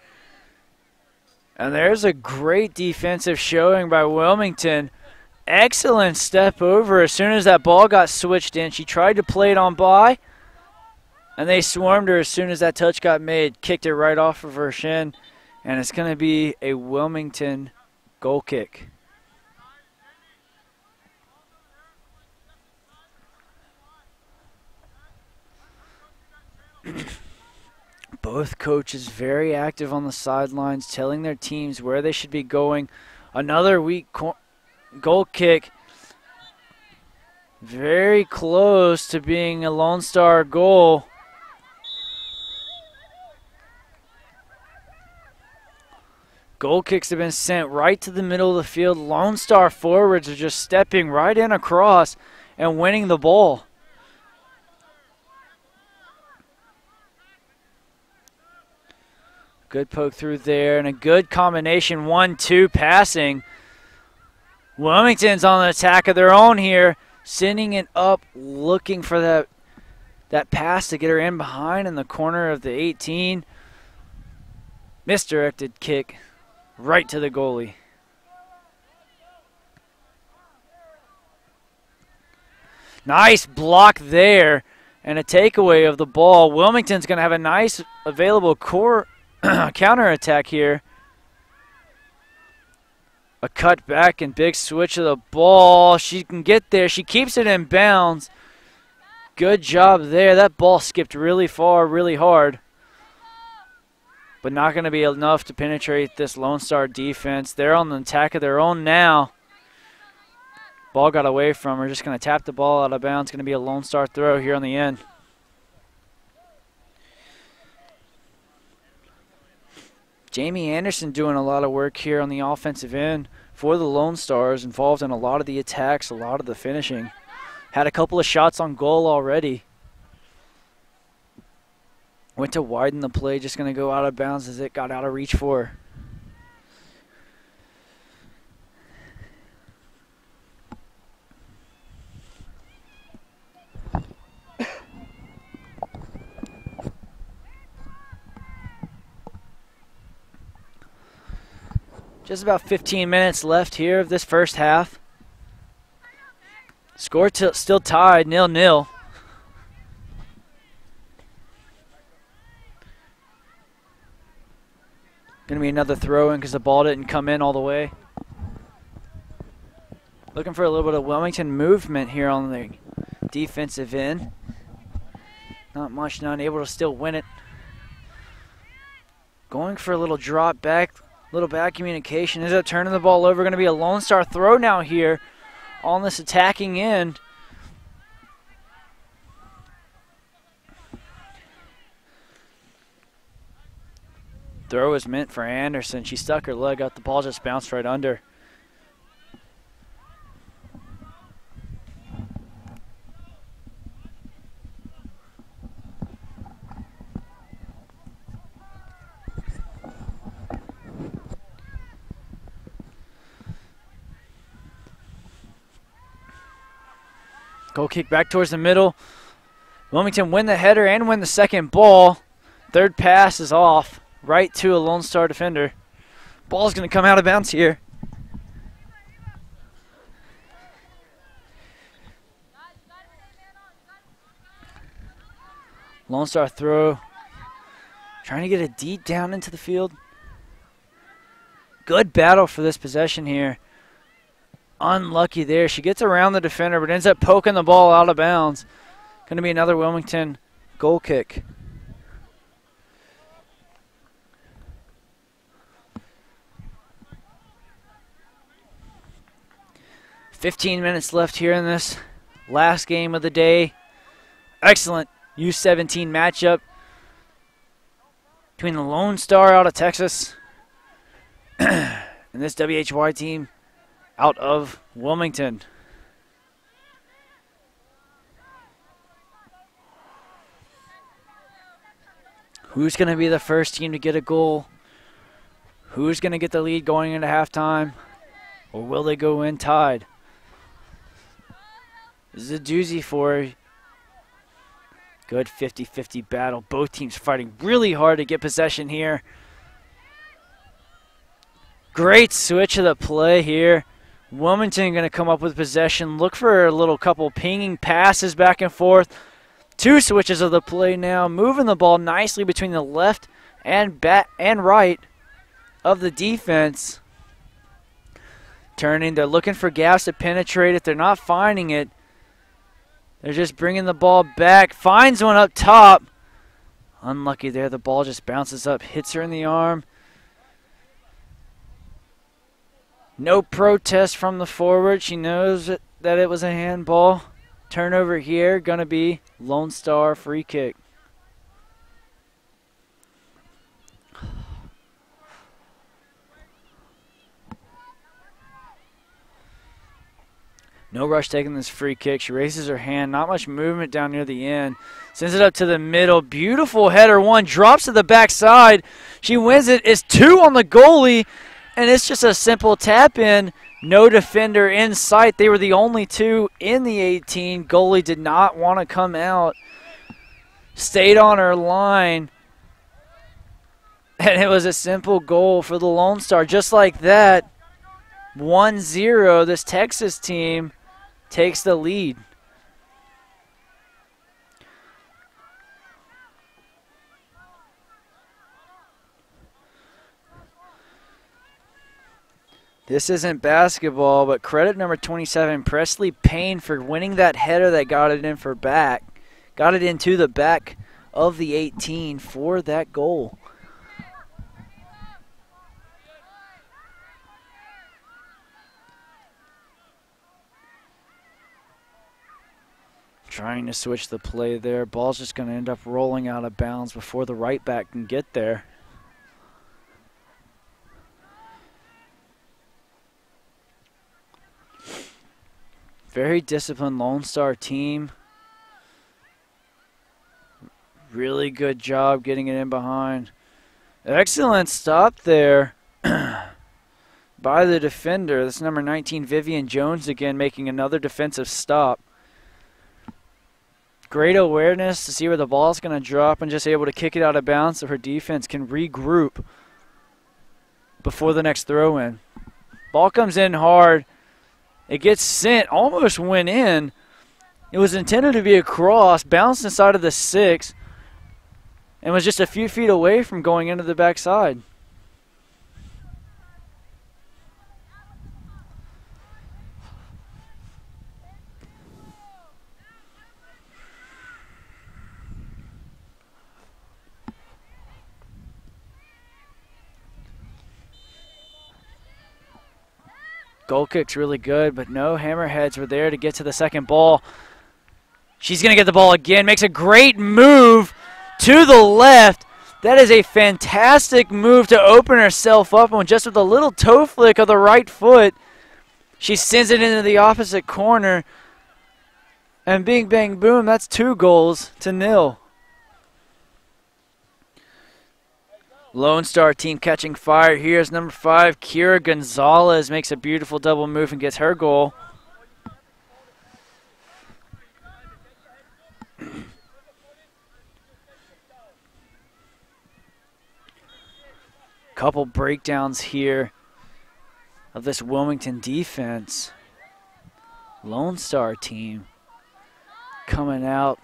And there's a great defensive showing by Wilmington. Excellent step over as soon as that ball got switched in. She tried to play it on by, and they swarmed her as soon as that touch got made. Kicked it right off of her shin, and it's going to be a Wilmington goal kick. Both coaches very active on the sidelines, telling their teams where they should be going. Another weak goal kick. Very close to being a Lone Star goal. Goal kicks have been sent right to the middle of the field. Lone Star forwards are just stepping right in across and winning the ball. Good poke through there and a good combination 1-2 passing. Wilmington's on the attack of their own here, sending it up, looking for that pass to get her in behind in the corner of the 18. Misdirected kick right to the goalie. Nice block there and a takeaway of the ball. Wilmington's going to have a nice available counterattack here. A cut back and big switch of the ball. She can get there. She keeps it in bounds. Good job there. That ball skipped really far, really hard. But not going to be enough to penetrate this Lone Star defense. They're on the attack of their own now. Ball got away from her. Just going to tap the ball out of bounds. Going to be a Lone Star throw here on the end. Jamie Anderson doing a lot of work here on the offensive end for the Lone Stars, involved in a lot of the attacks, a lot of the finishing. Had a couple of shots on goal already. Went to widen the play, just going to go out of bounds as it got out of reach for her. Just about 15 minutes left here of this first half. Score still tied, 0-0. Going to be another throw in because the ball didn't come in all the way. Looking for a little bit of Wilmington movement here on the defensive end. Not much, not able to still win it. Going for a little drop back, little bad communication. Ends up turning the ball over. Going to be a Lonestar throw now here on this attacking end. Throw was meant for Anderson. She stuck her leg out. The ball just bounced right under. Goal kick back towards the middle. Wilmington win the header and win the second ball. Third pass is off. Right to a Lone Star defender. Ball's going to come out of bounds here. Lone Star throw. Trying to get it deep down into the field. Good battle for this possession here. Unlucky there. She gets around the defender but ends up poking the ball out of bounds. Going to be another Wilmington goal kick. "15 minutes left here in this last game of the day. Excellent U17 matchup between the Lone Star out of Texas and this WHY team out of Wilmington. Who's going to be the first team to get a goal? Who's going to get the lead going into halftime? Or will they go in tied? This is a doozy for her. Good 50-50 battle. Both teams fighting really hard to get possession here. Great switch of the play here. Wilmington going to come up with possession. Look for a little couple pinging passes back and forth. Two switches of the play now. Moving the ball nicely between the left and right of the defense. Turning, they're looking for gaps to penetrate. If they're not finding it, they're just bringing the ball back. Finds one up top. Unlucky there. The ball just bounces up, hits her in the arm. No protest from the forward. She knows that it was a handball. Turnover here. Going to be Lone Star free kick. No rush taking this free kick. She raises her hand. Not much movement down near the end. Sends it up to the middle. Beautiful header. One drops to the backside. She wins it. It's two on the goalie. And it's just a simple tap in. No defender in sight. They were the only two in the 18. Goalie did not want to come out. Stayed on her line. And it was a simple goal for the Lone Star. Just like that, 1-0, this Texas team takes the lead. This isn't basketball, but credit number 27, Presley Payne, for winning that header that got it in for back. Got it into the back of the 18 for that goal. Trying to switch the play there. Ball's just going to end up rolling out of bounds before the right back can get there. Very disciplined Lone Star team. Really good job getting it in behind. Excellent stop there by the defender. That's number 19, Vivian Jones, again making another defensive stop. Great awareness to see where the ball's going to drop and just able to kick it out of bounds so her defense can regroup before the next throw in. Ball comes in hard. It gets sent, almost went in. It was intended to be a cross, bounced inside of the 6, and was just a few feet away from going into the backside. Goal kick's really good, but no Hammerheads were there to get to the second ball. She's going to get the ball again. Makes a great move to the left. That is a fantastic move to open herself up. And just with a little toe flick of the right foot, she sends it into the opposite corner. And bing, bang, boom, that's 2 goals to 0. Lone Star team catching fire. Here's number 5, Kira Gonzalez, makes a beautiful double move and gets her goal. Couple breakdowns here of this Wilmington defense. Lone Star team coming out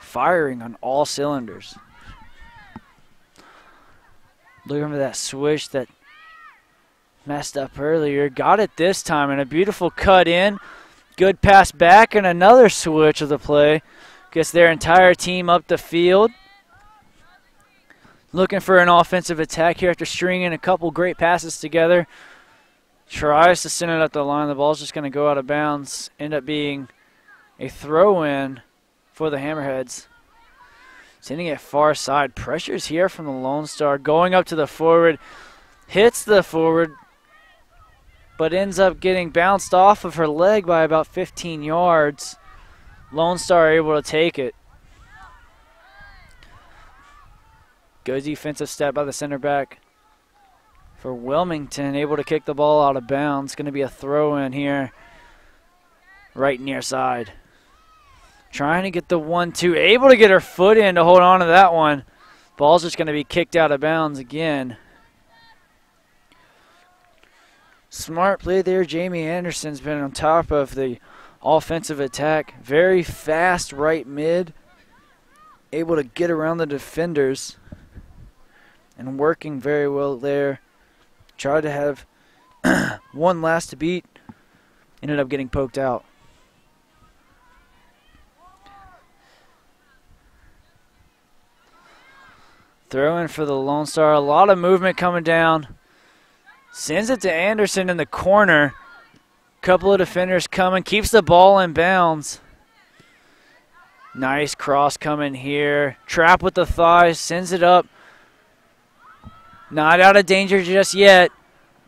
firing on all cylinders. Looking for that swish that messed up earlier. Got it this time, and a beautiful cut in. Good pass back, and another switch of the play. Gets their entire team up the field. Looking for an offensive attack here after stringing a couple great passes together. Tries to send it up the line. The ball's just going to go out of bounds. End up being a throw-in for the Hammerheads. Sending it far side. Pressures here from the Lone Star. Going up to the forward. Hits the forward. But ends up getting bounced off of her leg by about 15 yards. Lone Star able to take it. Good defensive step by the center back for Wilmington. Able to kick the ball out of bounds. Going to be a throw-in here. Right near side. Trying to get the 1-2. Able to get her foot in to hold on to that one. Ball's just going to be kicked out of bounds again. Smart play there. Jamie Anderson's been on top of the offensive attack. Very fast right mid. Able to get around the defenders. And working very well there. Tried to have one last to beat. Ended up getting poked out. Throw in for the Lone Star. A lot of movement coming down. Sends it to Anderson in the corner. Couple of defenders coming. Keeps the ball in bounds. Nice cross coming here. Trap with the thighs. Sends it up. Not out of danger just yet.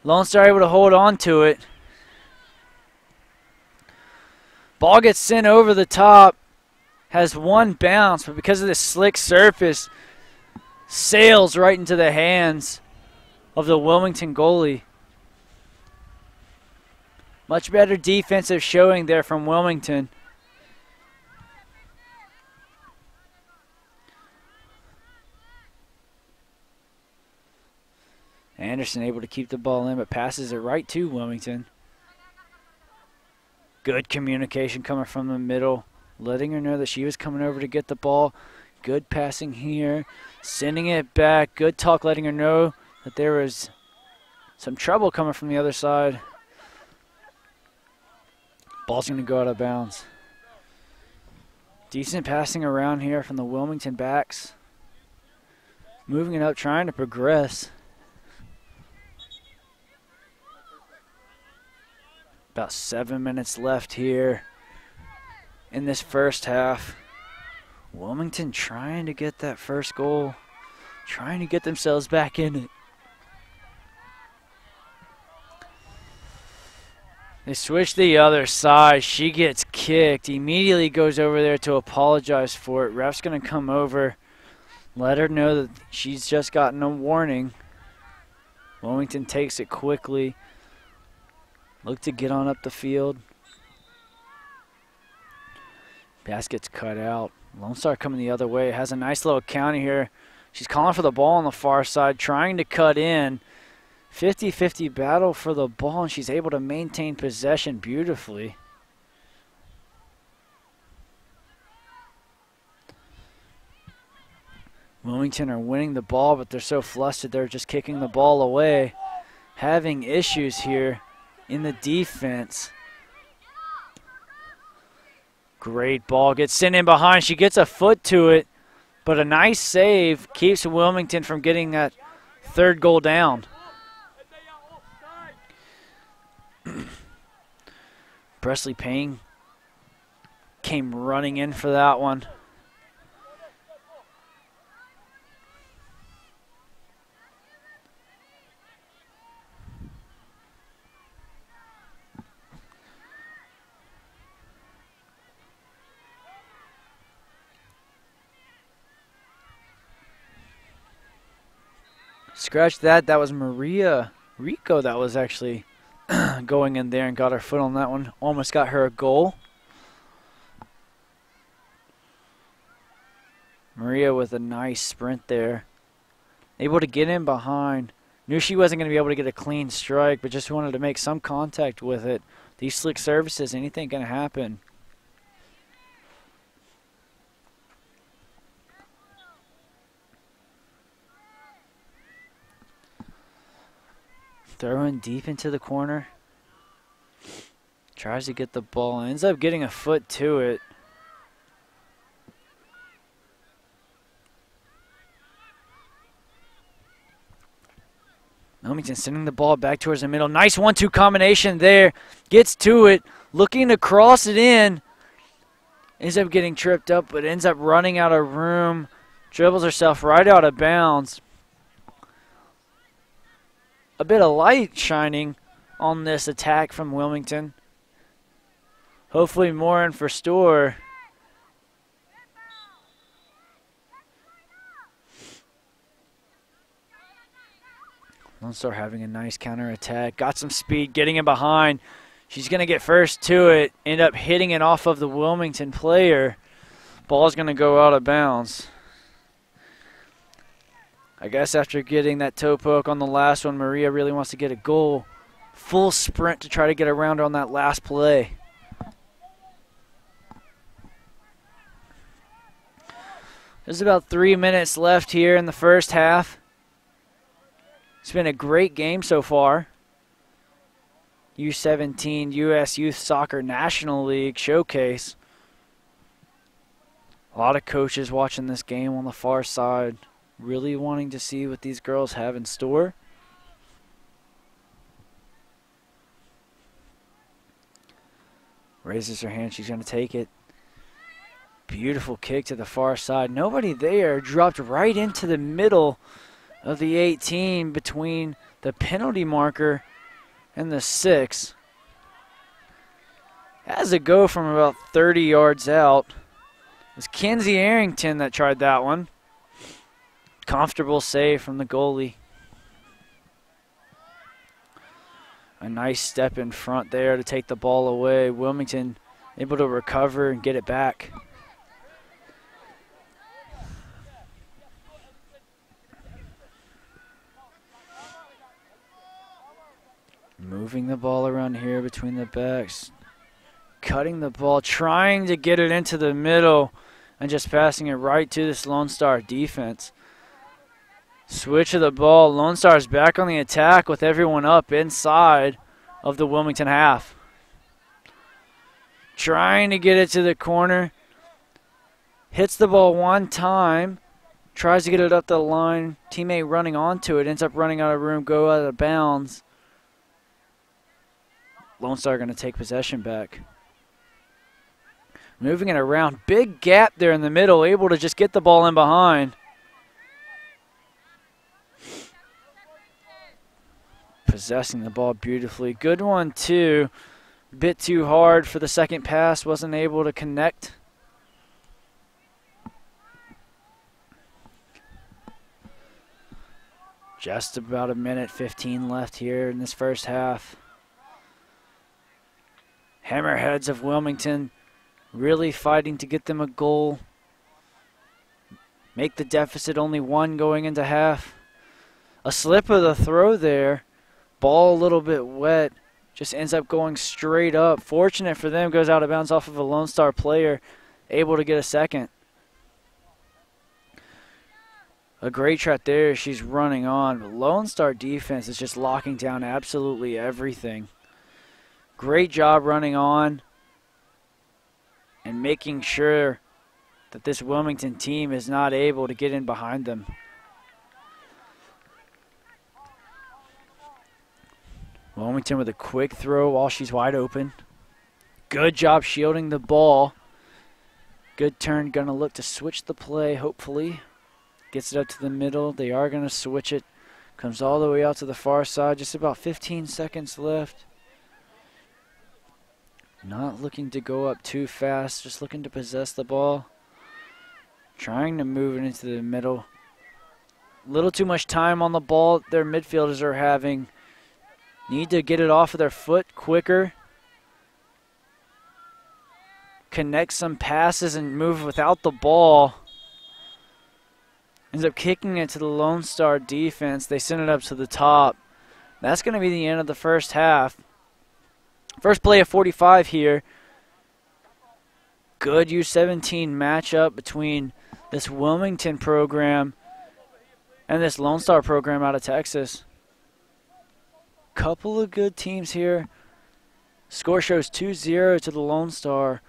Lone Star able to hold on to it. Ball gets sent over the top. Has one bounce, but because of this slick surface, sails right into the hands of the Wilmington goalie. Much better defensive showing there from Wilmington. Anderson able to keep the ball in, but passes it right to Wilmington. Good communication coming from the middle, letting her know that she was coming over to get the ball. Good passing here, sending it back. Good talk, letting her know that there was some trouble coming from the other side. Ball's going to go out of bounds. Decent passing around here from the Wilmington backs. Moving it up, trying to progress. About 7 minutes left here in this first half. Wilmington trying to get that first goal, trying to get themselves back in it. They switch the other side. She gets kicked. Immediately goes over there to apologize for it. Ref's going to come over, let her know that she's just gotten a warning. Wilmington takes it quickly. Look to get on up the field. Pass gets cut out. Lone Star coming the other way. Has a nice little counter here. She's calling for the ball on the far side, trying to cut in. 50-50 battle for the ball, and she's able to maintain possession beautifully. Wilmington are winning the ball, but they're so flustered they're just kicking the ball away. Having issues here in the defense. Great ball, gets sent in behind. She gets a foot to it, but a nice save keeps Wilmington from getting that third goal down. Presley Payne came running in for that one. Scratch that. That was Maria Rico that was actually going in there and got her foot on that one. Almost got her a goal. Maria with a nice sprint there. Able to get in behind. Knew she wasn't going to be able to get a clean strike, but just wanted to make some contact with it. These slick services, anything can happen. Throwing deep into the corner. Tries to get the ball. Ends up getting a foot to it. Wilmington sending the ball back towards the middle. Nice 1-2 combination there. Gets to it. Looking to cross it in. Ends up getting tripped up, but ends up running out of room. Dribbles herself right out of bounds. A bit of light shining on this attack from Wilmington. Hopefully more in for store. Lonestar having a nice counter attack. Got some speed, getting in behind. She's going to get first to it. End up hitting it off of the Wilmington player. Ball's going to go out of bounds. I guess after getting that toe poke on the last one, Maria really wants to get a goal. Full sprint to try to get around her on that last play. There's about 3 minutes left here in the first half. It's been a great game so far. U17 U.S. Youth Soccer National League Showcase. A lot of coaches watching this game on the far side, really wanting to see what these girls have in store. Raises her hand, she's going to take it. Beautiful kick to the far side. Nobody there. Dropped right into the middle of the 18 between the penalty marker and the 6. Has a go from about 30 yards out. It was Kenzie Arrington that tried that one. Comfortable save from the goalie. A nice step in front there to take the ball away. Wilmington able to recover and get it back. Moving the ball around here between the backs. Cutting the ball, trying to get it into the middle and just passing it right to this Lonestar defense. Switch of the ball. Lonestar's back on the attack with everyone up inside of the Wilmington half. Trying to get it to the corner. Hits the ball one time. Tries to get it up the line. Teammate running onto it. Ends up running out of room. Go out of bounds. Lonestar going to take possession back. Moving it around. Big gap there in the middle. Able to just get the ball in behind. Possessing the ball beautifully. Good one, too. Bit too hard for the second pass. Wasn't able to connect. Just about a minute 15 left here in this first half. Hammerheads of Wilmington really fighting to get them a goal. Make the deficit only 1 going into half. A slip of the throw there Ball a little bit wet. Just ends up going straight up. Fortunate for them, goes out of bounds off of a Lone Star player. Able to get a second. A great shot there. She's running on. But Lone Star defense is just locking down absolutely everything. Great job running on and making sure that this Wilmington team is not able to get in behind them. Wilmington with a quick throw while she's wide open. Good job shielding the ball. Good turn. Going to look to switch the play, hopefully. Gets it up to the middle. They are going to switch it. Comes all the way out to the far side. Just about 15 seconds left. Not looking to go up too fast. Just looking to possess the ball. Trying to move it into the middle. A little too much time on the ball their midfielders are having. Need to get it off of their foot quicker. Connect some passes and move without the ball. Ends up kicking it to the Lone Star defense. They send it up to the top. That's going to be the end of the first half. First play of 45 here. Good U17 matchup between this Wilmington program and this Lone Star program out of Texas. Couple of good teams here. Score shows 2-0 to the Lone Star.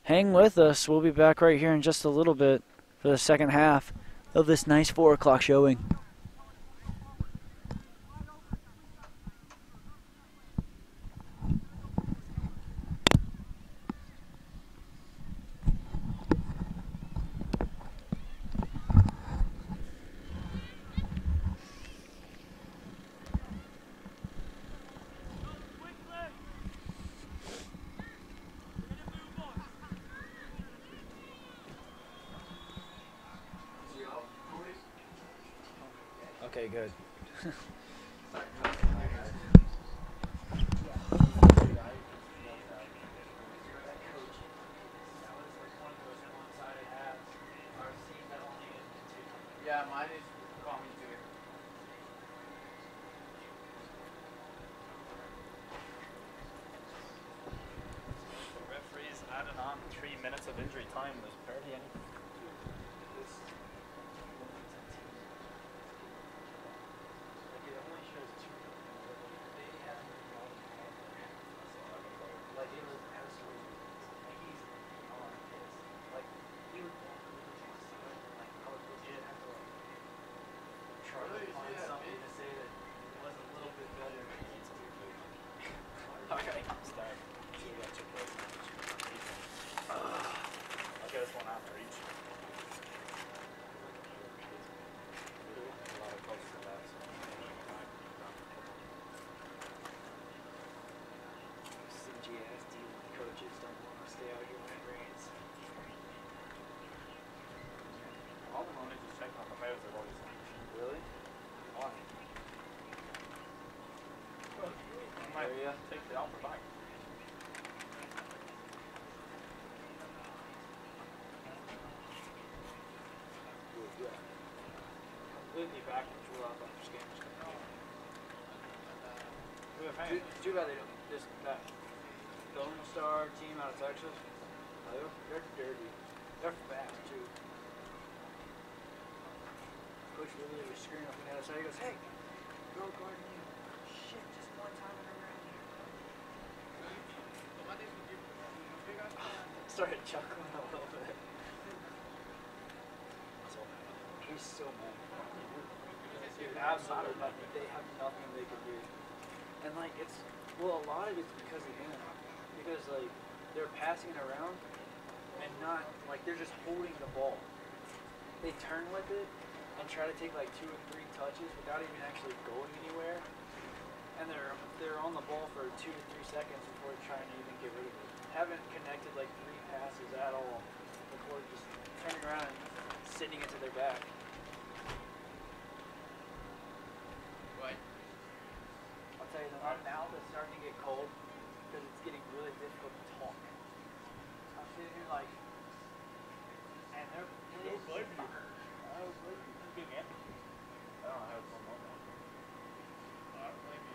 Hang with us. We'll be back right here in just a little bit for the second half of this nice 4 o'clock showing. Okay, good. Yeah, mine is coming too. The referees added on 3 minutes of injury time. There's barely any. Take the offer back. Completely back control out of this game. Too bad they don't. This Lonestar team out of Texas. They're dirty. They're fast too. Coach literally was screaming up on the other side. He goes, "Hey, go guard me." Shit, just one time in around here. Started chuckling a little bit. He's so mad. Dude, absolutely nothing. They have nothing they can do. And like it's a lot of it's because of him. Because like they're passing it around and not like they're just holding the ball. They turn with it and try to take like 2 or 3 touches without even actually going anywhere. And they're on the ball for 2 to 3 seconds before trying to even get rid of it. Haven't connected like 3 passes at all before just turning around and sending it to their back. What? I'll tell you, my mouth is starting to get cold because it's getting really difficult to talk. I'm sitting here like, and they're good for you. Oh, good. Good game. I don't know how it's going on. Maybe.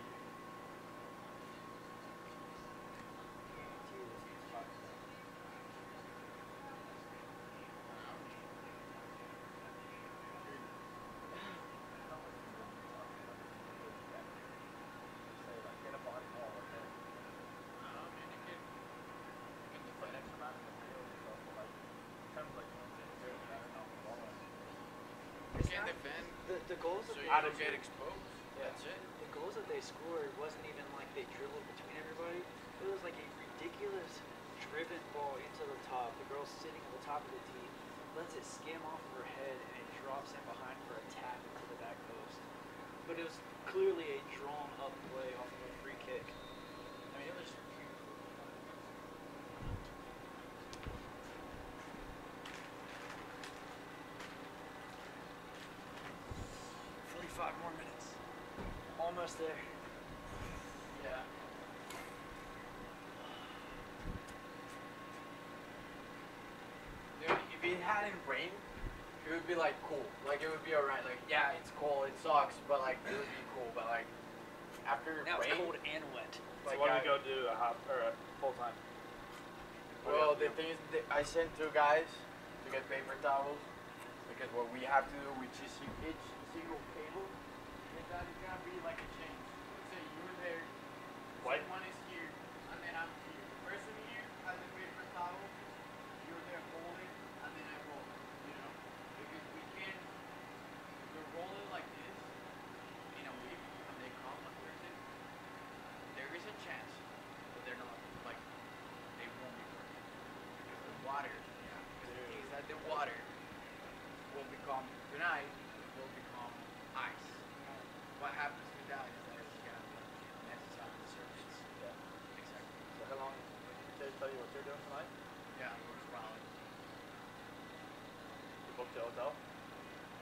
goals that So they you don't get exposed. Yeah. That's it. The goals that they scored wasn't even like they dribbled between everybody. It was like a ridiculous driven ball into the top. The girl's sitting at the top of the tee, lets it skim off of her head, and it drops in behind for a tap into the back post. But it was clearly a drawn up play off of a free kick. I mean, it was beautiful. 45 more minutes. Almost there. Yeah. Dude, if it hadn't rained, it would be like cool. Like it would be alright. Like yeah, it's cold, it sucks, but like it would be cool. But like after Now it's rain, cold and wet. So like what do I- we go do? A half or a full time? Well, the thing is, I sent 2 guys to get paper towels because what we have to do, which is each single cable, is that it's gonna be like a chain. Let's say you're there, What? someone is here, and then I'm here. The person here has a paper towel, you're there holding, and then I roll it. You know, because we can't. If we roll it like this in a week, and they come on Thursday, there is a chance that they're not like they won't be working because the water. Yeah. Because the thing is that the water will become tonight will become ice. What happens with that is that it's gonna be necessary on the surface. Yeah. Exactly. So how long did they tell you what you're doing tonight? Yeah, it works well. You booked the hotel?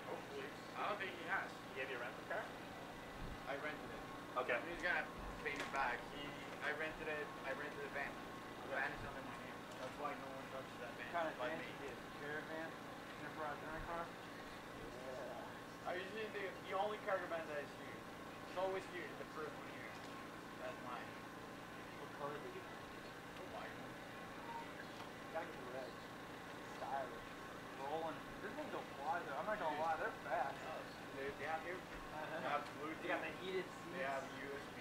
Hopefully. I don't think he has. He gave you a rental car? I rented it. Okay. He's gonna pay me back. I rented it. I rented the van. The van is under my name. That's why no one touches that van. Kind of but van me. you get? Caravan? Enterprise rental car? I usually the only cargo van that is here. It's always here. The first one here. That's mine. What color do you get? The white one. Gotta get the red. Stylish. Rolling. This thing don't fly though. I'm not gonna lie, they're fast. They have here. They have Bluetooth. They got the heated seats. They have USB.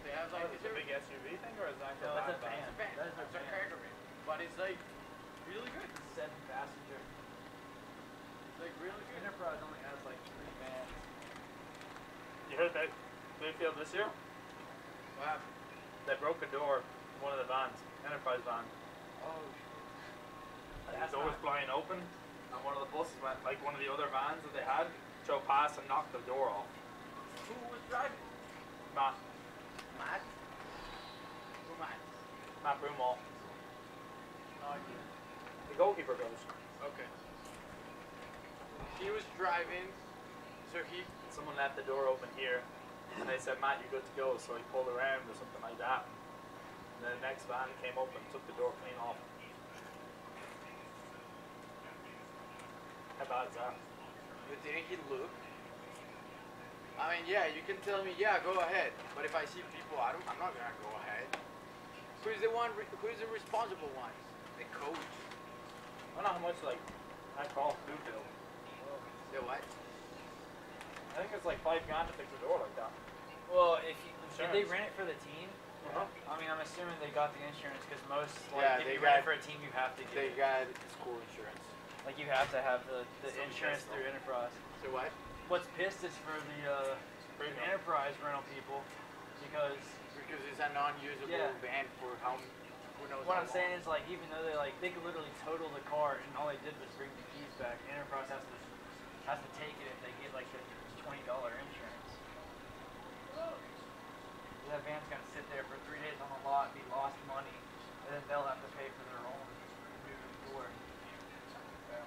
They have like Is it a big SUV thing or is that No, that's a van. It's a van. That is a It's a van. cargo van. But it's like really good. 7 passenger. It's like really good. Enterprise only has like 3 vans. You heard that Bluefield this year? What happened? They broke a door in one of the vans, Enterprise van. Oh And the door was flying open and one of the buses went, like one of the other vans that they had, drove past and knocked the door off. Who was driving? Matt Matt? Who Matt? Broomall. No idea. The goalkeeper goes. Okay. He was driving, so he. Someone left the door open here and they said, Matt, you're good to go, so he pulled around or something like that. And then the next van came up and took the door clean off. How bad is that? But didn't he look? I mean, yeah, you can tell me, yeah, go ahead. But if I see people, I'm not gonna go ahead. Who's the one? Who's the responsible one? The coach. I don't know how much like I call Bluefield. The what? I think it's like $5,000 to fix a door like that. Well, if you, did they Insurance. rent it for the team? Uh-huh. I mean, I'm assuming they got the insurance because most, like, Yeah, if they you rent it got- for a team, you have to get They it. got school insurance. Like, you have to have the So insurance yes, through though. Enterprise. So what? What's pissed is for the Premium. Enterprise rental people because Because it's a non-usable Yeah. van for who knows what how I'm saying long. is, like, even though they could literally total the car and all they did was bring the keys back, Enterprise has to take it if they get, like, the $20 insurance. That van's gonna sit there for 3 days on the lot, be lost money, and then they'll have to pay for their own new door. Yeah.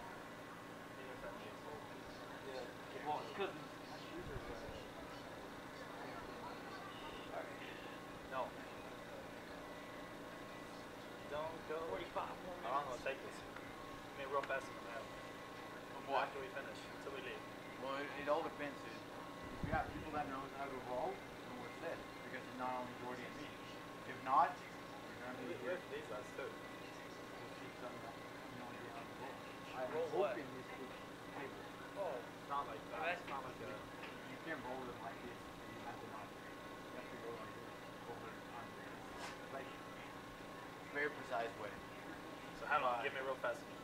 Well, it's 'cause my shoes are wet. No. Don't go. 45 more How long will it take this? Give me a rough estimate now. What? After we finish, until we leave. Well, it all depends. If we have people that knows how to roll, then we're set. Because it's not only Jordy and me. If not, we're gonna be here. These lads too. We'll see some that know how to roll. I'm Roll what? hoping this is paper. Oh, it's not like that. That's It's not like a. You can't roll them like this. You have to not. You have to go like this. Hold it under. Like very precise way. So how long? Give me a rough estimate.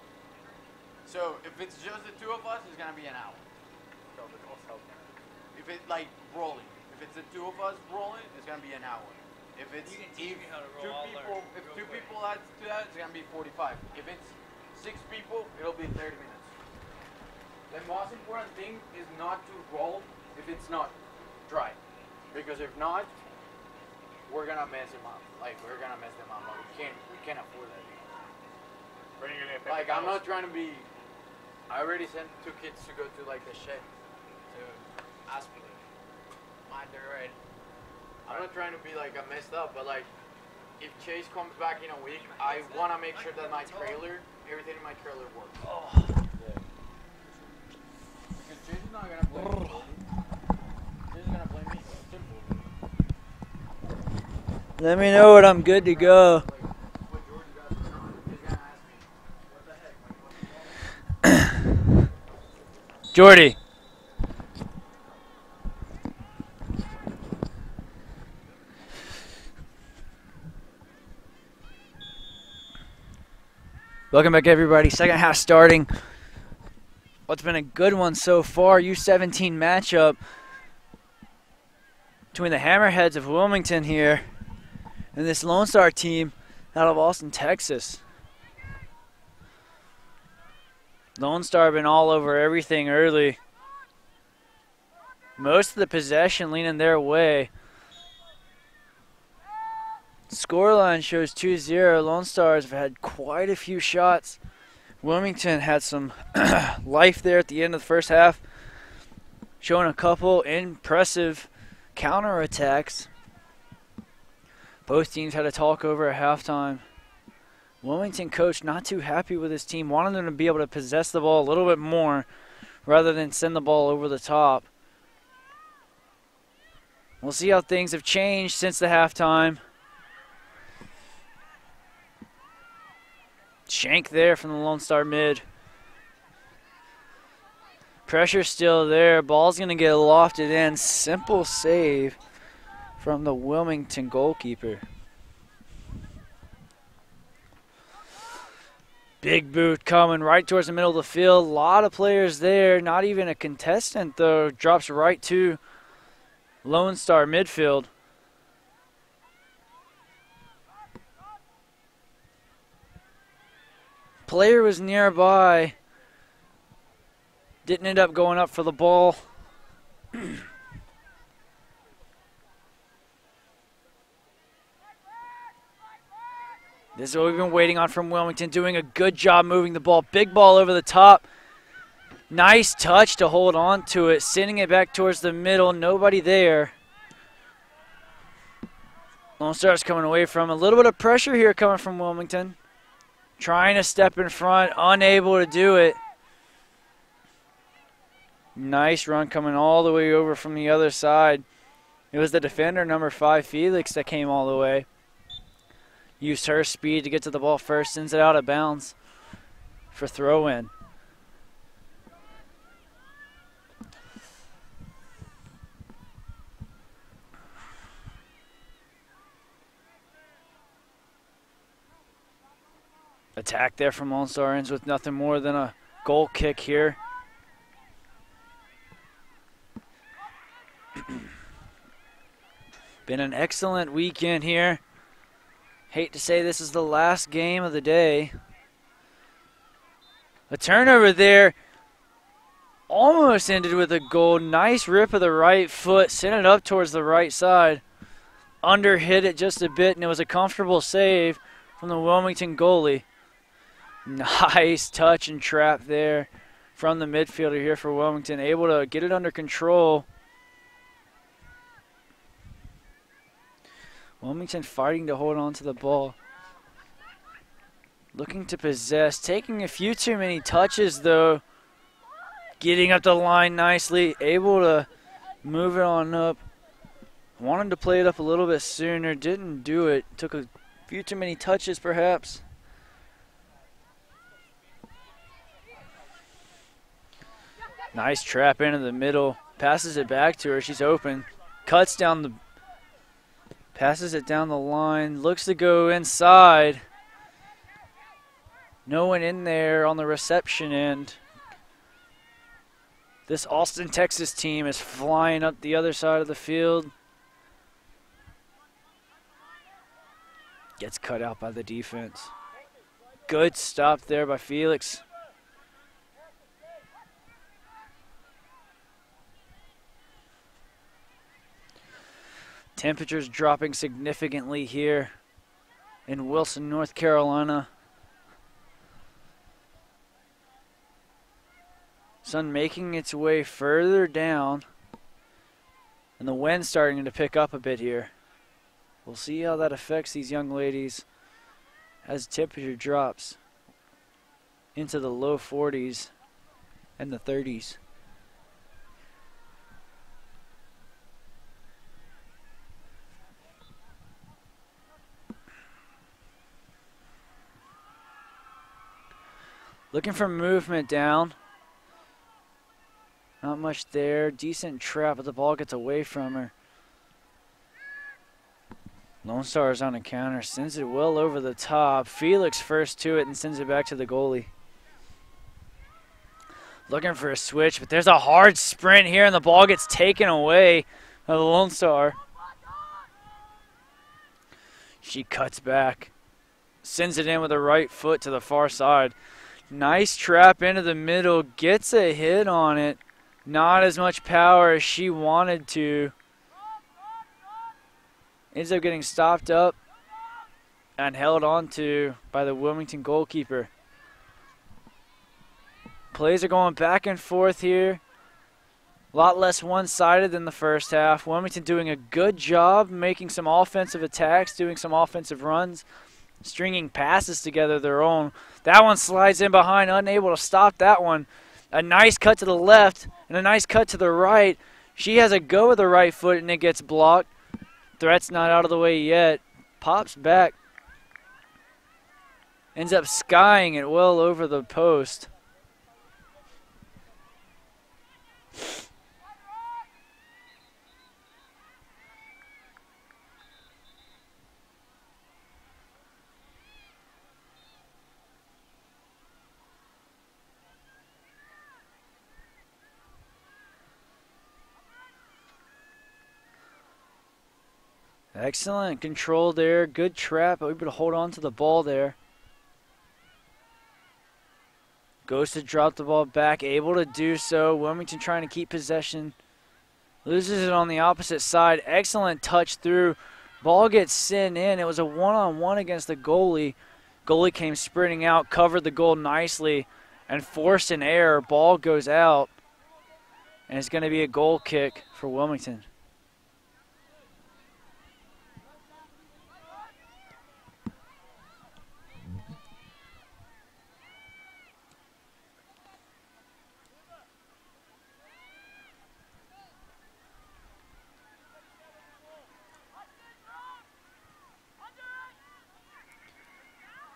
So if it's just the 2 of us, it's gonna be an hour. help with us helping. If it's like rolling, if it's the two of us rolling, it's gonna be an hour. If it's You can teach me how to roll, I'll learn if real two quick. people add to that, it's gonna be 45. If it's 6 people, it'll be 30 minutes. The most important thing is not to roll if it's not dry, because if not, we're gonna mess them up. Like we're gonna mess them up. Like, we can't afford that. Where are you gonna get Like I'm not trying to be. I already sent 2 kids to go to like the shed to ask for them. They're right. I'm not trying to be like a messed up, but like if Chase comes back in a week, I want to make sure that my trailer, everything in my trailer works. Yeah. Because Chase is not gonna blame me. Chase is gonna blame me. It's simple. Let me know when I'm good to go. Like, what George got is wrong. He's gonna ask me, what the heck? Like, what's wrong? Jordy. Welcome back, everybody. Second half starting. What's been a good one so far? U17 matchup between the Hammerheads of Wilmington here and this Lonestar team out of Austin, Texas. Lonestar been all over everything early. Most of the possession leaning their way. Scoreline shows 2-0. Lone Stars have had quite a few shots. Wilmington had some life there at the end of the first half, showing a couple impressive counterattacks. Both teams had a talk over at halftime. Wilmington coach not too happy with his team, wanted them to be able to possess the ball a little bit more rather than send the ball over the top. We'll see how things have changed since the halftime. Shank there from the Lone Star mid. Pressure still there. Ball's going to get lofted in. Simple save from the Wilmington goalkeeper. Big boot coming right towards the middle of the field. A lot of players there. Not even a contestant, though. Drops right to Lone Star midfield. Player was nearby. Didn't end up going up for the ball. This is what we've been waiting on from Wilmington, doing a good job moving the ball. Big ball over the top. Nice touch to hold on to it, sending it back towards the middle. Nobody there. Lone Star's coming away from a little bit of pressure here coming from Wilmington. Trying to step in front, unable to do it. Nice run coming all the way over from the other side. It was the defender, number 5, Felix, that came all the way. Used her speed to get to the ball first, sends it out of bounds for throw-in. Attack there from Lone Star ends with nothing more than a goal kick here. Been an excellent weekend here. Hate to say this is the last game of the day. A turnover there. Almost ended with a goal. Nice rip of the right foot. Sent it up towards the right side. Under hit it just a bit, and it was a comfortable save from the Wilmington goalie. Nice touch and trap there from the midfielder here for Wilmington. Able to get it under control. Wilmington fighting to hold on to the ball. Looking to possess. Taking a few too many touches, though. Getting up the line nicely. Able to move it on up. Wanted to play it up a little bit sooner. Didn't do it. Took a few too many touches, perhaps. Nice trap into the middle. Passes it back to her. She's open. Cuts down the... Passes it down the line. Looks to go inside. No one in there on the reception end. This Austin, Texas team is flying up the other side of the field. Gets cut out by the defense. Good stop there by Felix. Temperatures dropping significantly here in Wilson, North Carolina. Sun making its way further down, and the wind's starting to pick up a bit here. We'll see how that affects these young ladies as temperature drops into the low 40s and the 30s. Looking for movement down. Not much there. Decent trap, but the ball gets away from her. Lonestar is on a counter. Sends it well over the top. Felix first to it and sends it back to the goalie. Looking for a switch, but there's a hard sprint here, and the ball gets taken away by the Lonestar. She cuts back. Sends it in with the right foot to the far side. Nice trap into the middle. Gets a hit on it. Not as much power as she wanted to. Ends up getting stopped up and held on to by the Wilmington goalkeeper. Plays are going back and forth here. A lot less one-sided than the first half. Wilmington doing a good job making some offensive attacks, doing some offensive runs, stringing passes together their own. That one slides in behind, unable to stop that one. A nice cut to the left and a nice cut to the right. She has a go with the right foot and it gets blocked. Threat's not out of the way yet. Pops back. Ends up skying it well over the post. Excellent control there. Good trap. Able to hold on to the ball there. Goes to drop the ball back. Able to do so. Wilmington trying to keep possession. Loses it on the opposite side. Excellent touch through. Ball gets sent in. It was a one-on-one against the goalie. Goalie came sprinting out, covered the goal nicely, and forced an error. Ball goes out. And it's going to be a goal kick for Wilmington.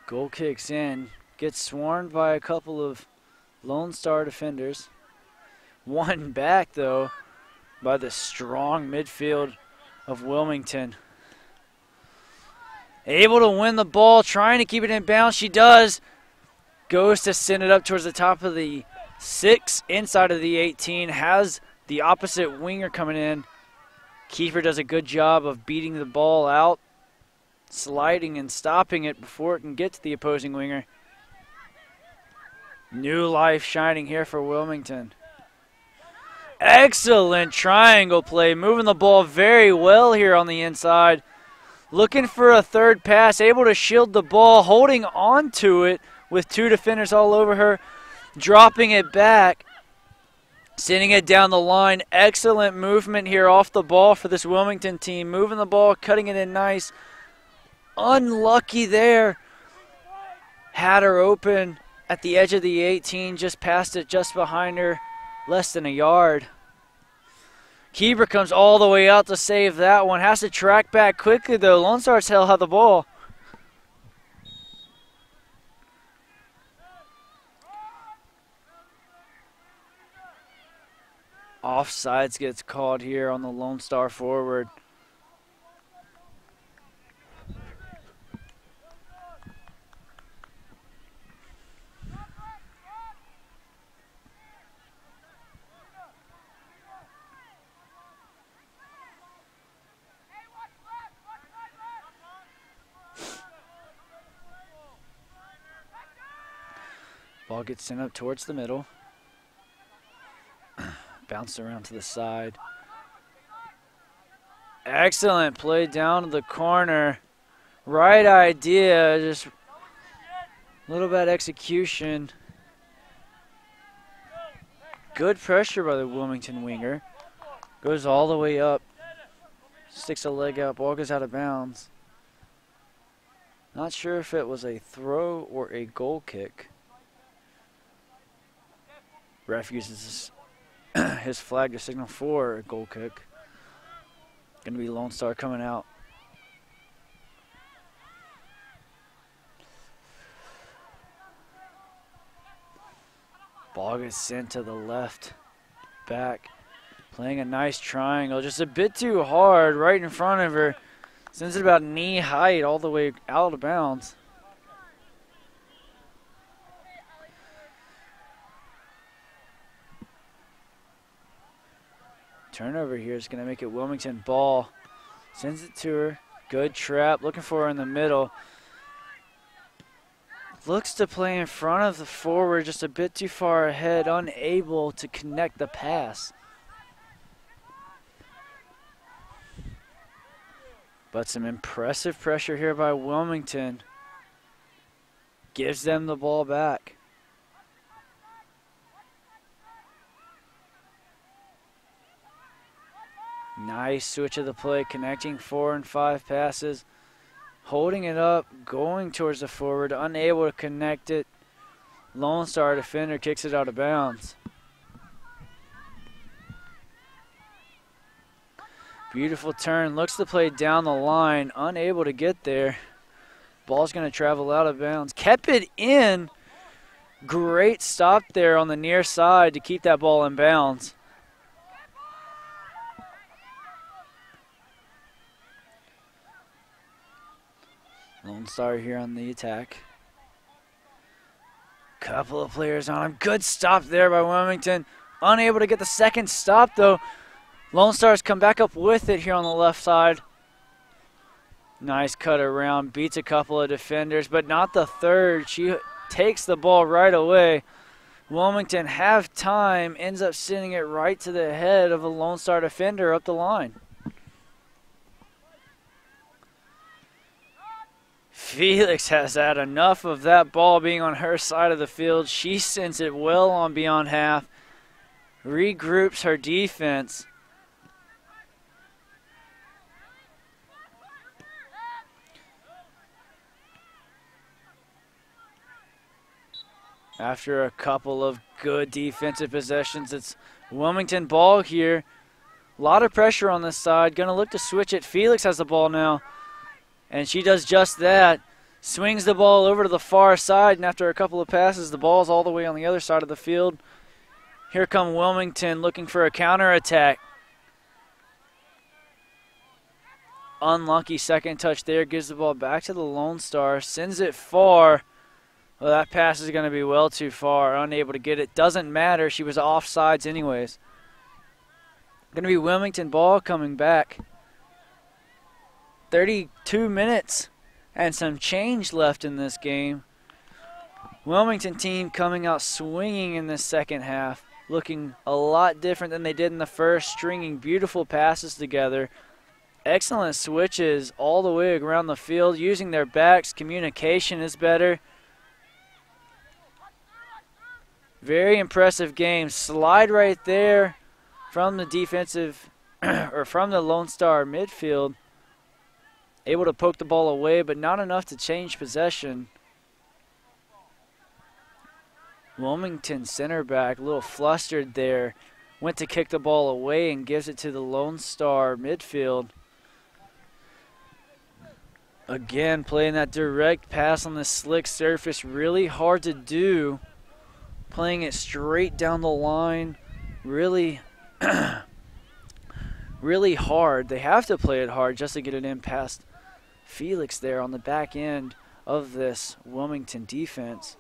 Goal kicks in. Gets swarmed by a couple of Lone Star defenders. One back, though, by the strong midfield of Wilmington. Able to win the ball, trying to keep it in bounds. She does. Goes to send it up towards the top of the 6, inside of the 18. Has the opposite winger coming in. Keeper does a good job of beating the ball out, sliding and stopping it before it can get to the opposing winger. New life shining here for Wilmington. Excellent triangle play, moving the ball very well here on the inside. Looking for a third pass, able to shield the ball, holding on to it with 2 defenders all over her, dropping it back, sending it down the line. Excellent movement here off the ball for this Wilmington team, moving the ball, cutting it in nice. Unlucky there. Had her open at the edge of the 18, just past it, just behind her, less than a yard. Keeper comes all the way out to save that one. Has to track back quickly, though. Lone Star still have the ball. Offsides gets called here on the Lone Star forward. Ball gets sent up towards the middle. Bounced around to the side. Excellent play down to the corner. Right idea, just a little bad execution. Good pressure by the Wilmington winger. Goes all the way up. Sticks a leg out, ball goes out of bounds. Not sure if it was a throw or a goal kick. Ref uses his flag to signal for a goal kick. Going to be Lonestar coming out. Ball gets sent to the left back. Playing a nice triangle. Just a bit too hard right in front of her. Sends it about knee height all the way out of bounds. Turnover here is going to make it Wilmington ball. Sends it to her. Good trap. Looking for her in the middle. Looks to play in front of the forward, just a bit too far ahead, unable to connect the pass. But some impressive pressure here by Wilmington. Gives them the ball back. Nice switch of the play, connecting 4 and 5 passes. Holding it up, going towards the forward, unable to connect it. Lone Star defender kicks it out of bounds. Beautiful turn, looks to play down the line, unable to get there. Ball's going to travel out of bounds. Kept it in. Great stop there on the near side to keep that ball in bounds. Lone Star here on the attack. Couple of players on him. Good stop there by Wilmington. Unable to get the second stop though. Lone Star's come back up with it here on the left side. Nice cut around. Beats a couple of defenders, but not the third. She takes the ball right away. Wilmington have time. Ends up sending it right to the head of a Lone Star defender up the line. Felix has had enough of that ball being on her side of the field. She sends it well on beyond half. Regroups her defense. After a couple of good defensive possessions, it's Wilmington ball here. A lot of pressure on this side. Going to look to switch it. Felix has the ball now. And she does just that. Swings the ball over to the far side, and after a couple of passes, the ball's all the way on the other side of the field. Here come Wilmington looking for a counterattack. Unlucky second touch there. Gives the ball back to the Lone Star. Sends it far. Well, that pass is going to be well too far. Unable to get it. Doesn't matter. She was offsides anyways. Going to be Wilmington ball coming back. 32 minutes and some change left in this game. Wilmington team coming out swinging in this second half. Looking a lot different than they did in the first. Stringing beautiful passes together. Excellent switches all the way around the field. Using their backs. Communication is better. Very impressive game. Slide right there from the defensive or from the Lone Star midfield. Able to poke the ball away, but not enough to change possession. Wilmington center back, a little flustered there. Went to kick the ball away and gives it to the Lone Star midfield. Again, playing that direct pass on the slick surface. Really hard to do. Playing it straight down the line. Really, really hard. They have to play it hard just to get it in past Felix there on the back end of this Wilmington defense.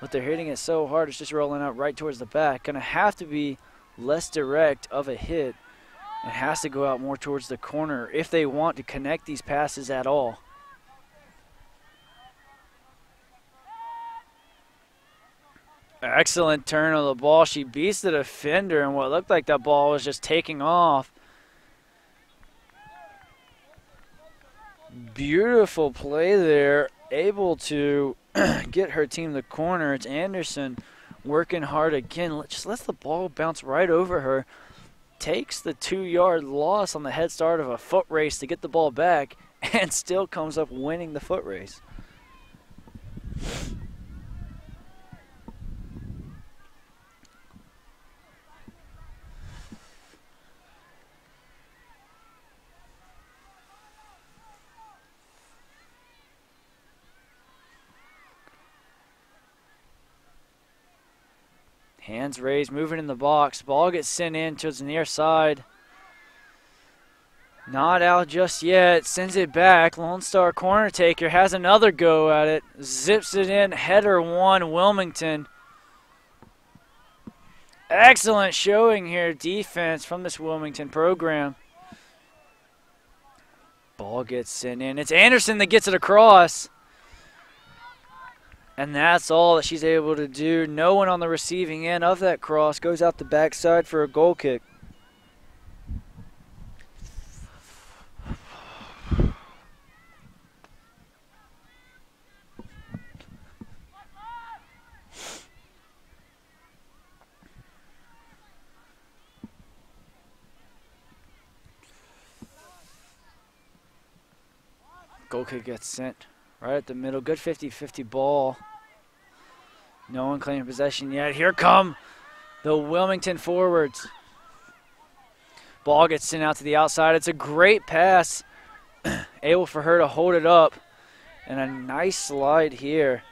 But they're hitting it so hard, it's just rolling out right towards the back. Going to have to be less direct of a hit. It has to go out more towards the corner if they want to connect these passes at all. Excellent turn of the ball. She beats the defender, and what looked like that ball was just taking off. Beautiful play there. Able to get her team the corner. It's Anderson working hard again. Just lets the ball bounce right over her. Takes the 2-yard loss on the head start of a foot race to get the ball back, and still comes up winning the foot race. Hands raised, moving in the box. Ball gets sent in towards the near side. Not out just yet. Sends it back. Lonestar corner taker has another go at it. Zips it in. Header one, Wilmington. Excellent showing here. Defense from this Wilmington program. Ball gets sent in. It's Anderson that gets it across. And that's all that she's able to do. No one on the receiving end of that cross. Goes out the backside for a goal kick. Goal kick gets sent right at the middle. Good 50-50 ball. No one claiming possession yet. Here come the Wilmington forwards. Ball gets sent out to the outside. It's a great pass. Able for her to hold it up. And a nice slide here.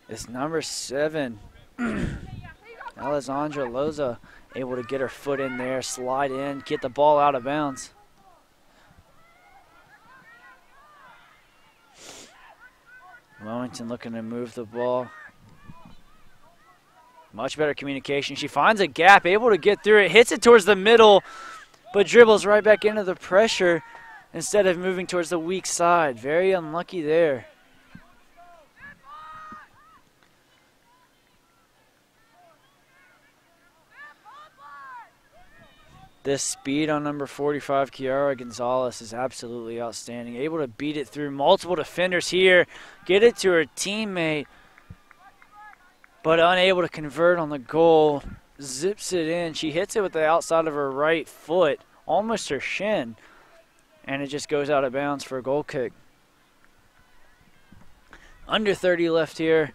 It's number 7. Alessandra Loza able to get her foot in there, slide in, get the ball out of bounds. Wilmington looking to move the ball. Much better communication. She finds a gap, able to get through it, hits it towards the middle, but dribbles right back into the pressure instead of moving towards the weak side. Very unlucky there. This speed on number 45, Kiara Gonzalez, is absolutely outstanding. Able to beat it through multiple defenders here, get it to her teammate, but unable to convert on the goal. Zips it in. She hits it with the outside of her right foot, almost her shin, and it just goes out of bounds for a goal kick. Under 30 left here.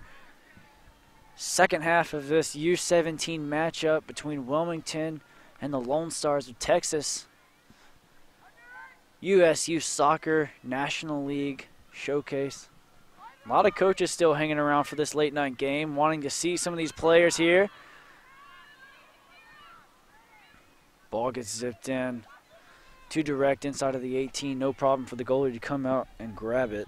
Second half of this U17 matchup between Wilmington and the Lone Stars of Texas. USU Soccer National League Showcase. A lot of coaches still hanging around for this late night game, wanting to see some of these players here. Ball gets zipped in. Too direct inside of the 18. No problem for the goalie to come out and grab it.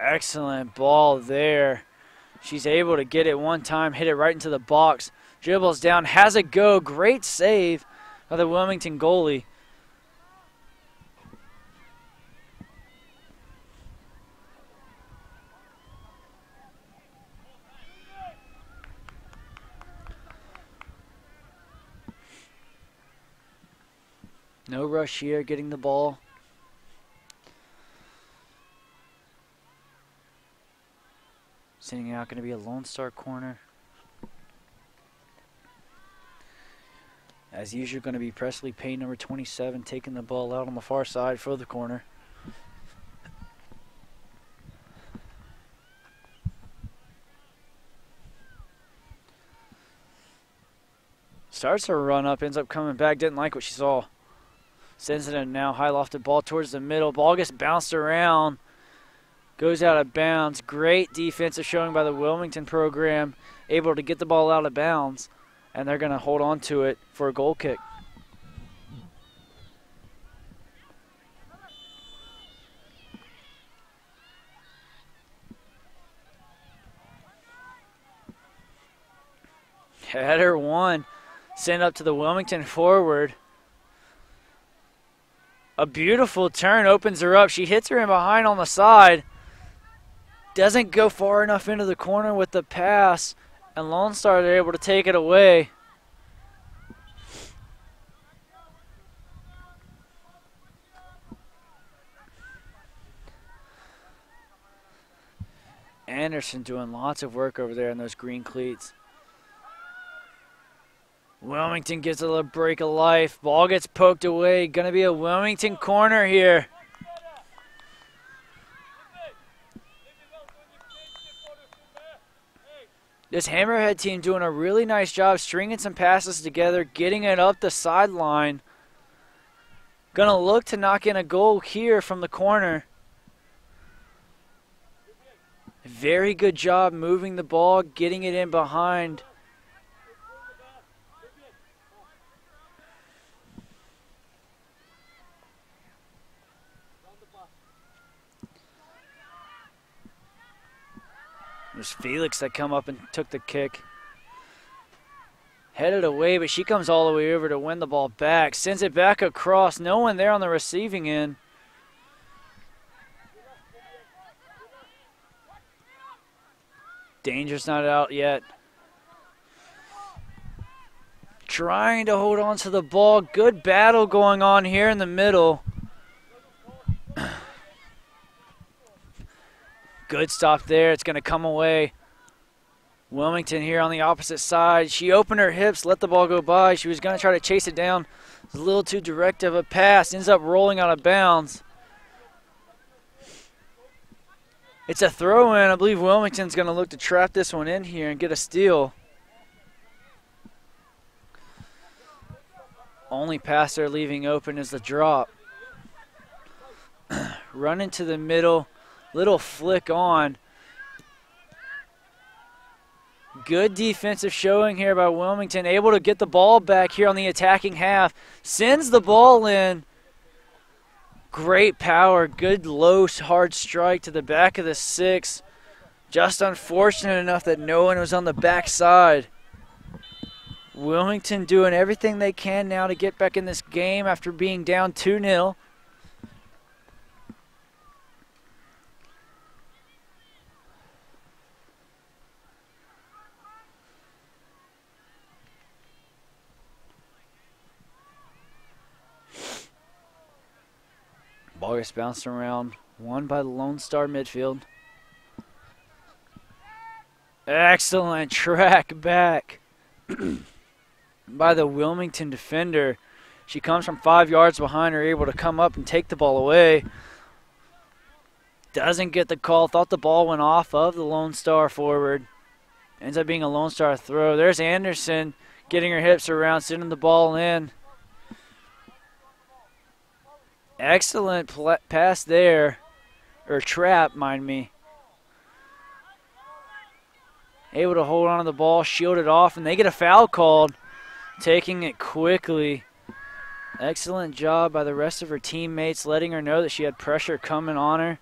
Excellent ball there. She's able to get it one time, hit it right into the box. Dribbles down, has a go. Great save by the Wilmington goalie. No rush here, getting the ball. Sending out, going to be a Lone Star corner. As usual, going to be Presley Payne, number 27, taking the ball out on the far side for the corner. Starts her run up, ends up coming back, didn't like what she saw. Sends it in now, high lofted ball towards the middle. Ball gets bounced around. Goes out of bounds. Great defensive showing by the Wilmington program. Able to get the ball out of bounds. And they're going to hold on to it for a goal kick. Header one. Send up to the Wilmington forward. A beautiful turn opens her up. She hits her in behind on the side. Doesn't go far enough into the corner with the pass. And Lone Star, they're able to take it away. Anderson doing lots of work over there in those green cleats. Wilmington gets a little break of life. Ball gets poked away. Going to be a Wilmington corner here. This Hammerhead team doing a really nice job stringing some passes together, getting it up the sideline. Going to look to knock in a goal here from the corner. Very good job moving the ball, getting it in behind. There's Felix that come up and took the kick. Headed away, but she comes all the way over to win the ball back. Sends it back across. No one there on the receiving end. Danger's not out yet. Trying to hold on to the ball. Good battle going on here in the middle. Good stop there. It's going to come away. Wilmington here on the opposite side. She opened her hips, let the ball go by. She was going to try to chase it down. It was a little too direct of a pass. Ends up rolling out of bounds. It's a throw-in. I believe Wilmington's going to look to trap this one in here and get a steal. Only pass they're leaving open is the drop. Run into the middle. Little flick on. Good defensive showing here by Wilmington. Able to get the ball back here on the attacking half. Sends the ball in. Great power. Good low hard strike to the back of the 6. Just unfortunate enough that no one was on the backside. Wilmington doing everything they can now to get back in this game after being down 2-0. Ball gets bounced around. Won by the Lone Star midfield. Excellent track back by the Wilmington defender. She comes from 5 yards behind her, able to come up and take the ball away. Doesn't get the call. Thought the ball went off of the Lone Star forward. Ends up being a Lone Star throw. There's Anderson getting her hips around, sending the ball in. Excellent pass there, or trap, mind me. Able to hold on to the ball, shield it off, and they get a foul called, taking it quickly. Excellent job by the rest of her teammates, letting her know that she had pressure coming on her.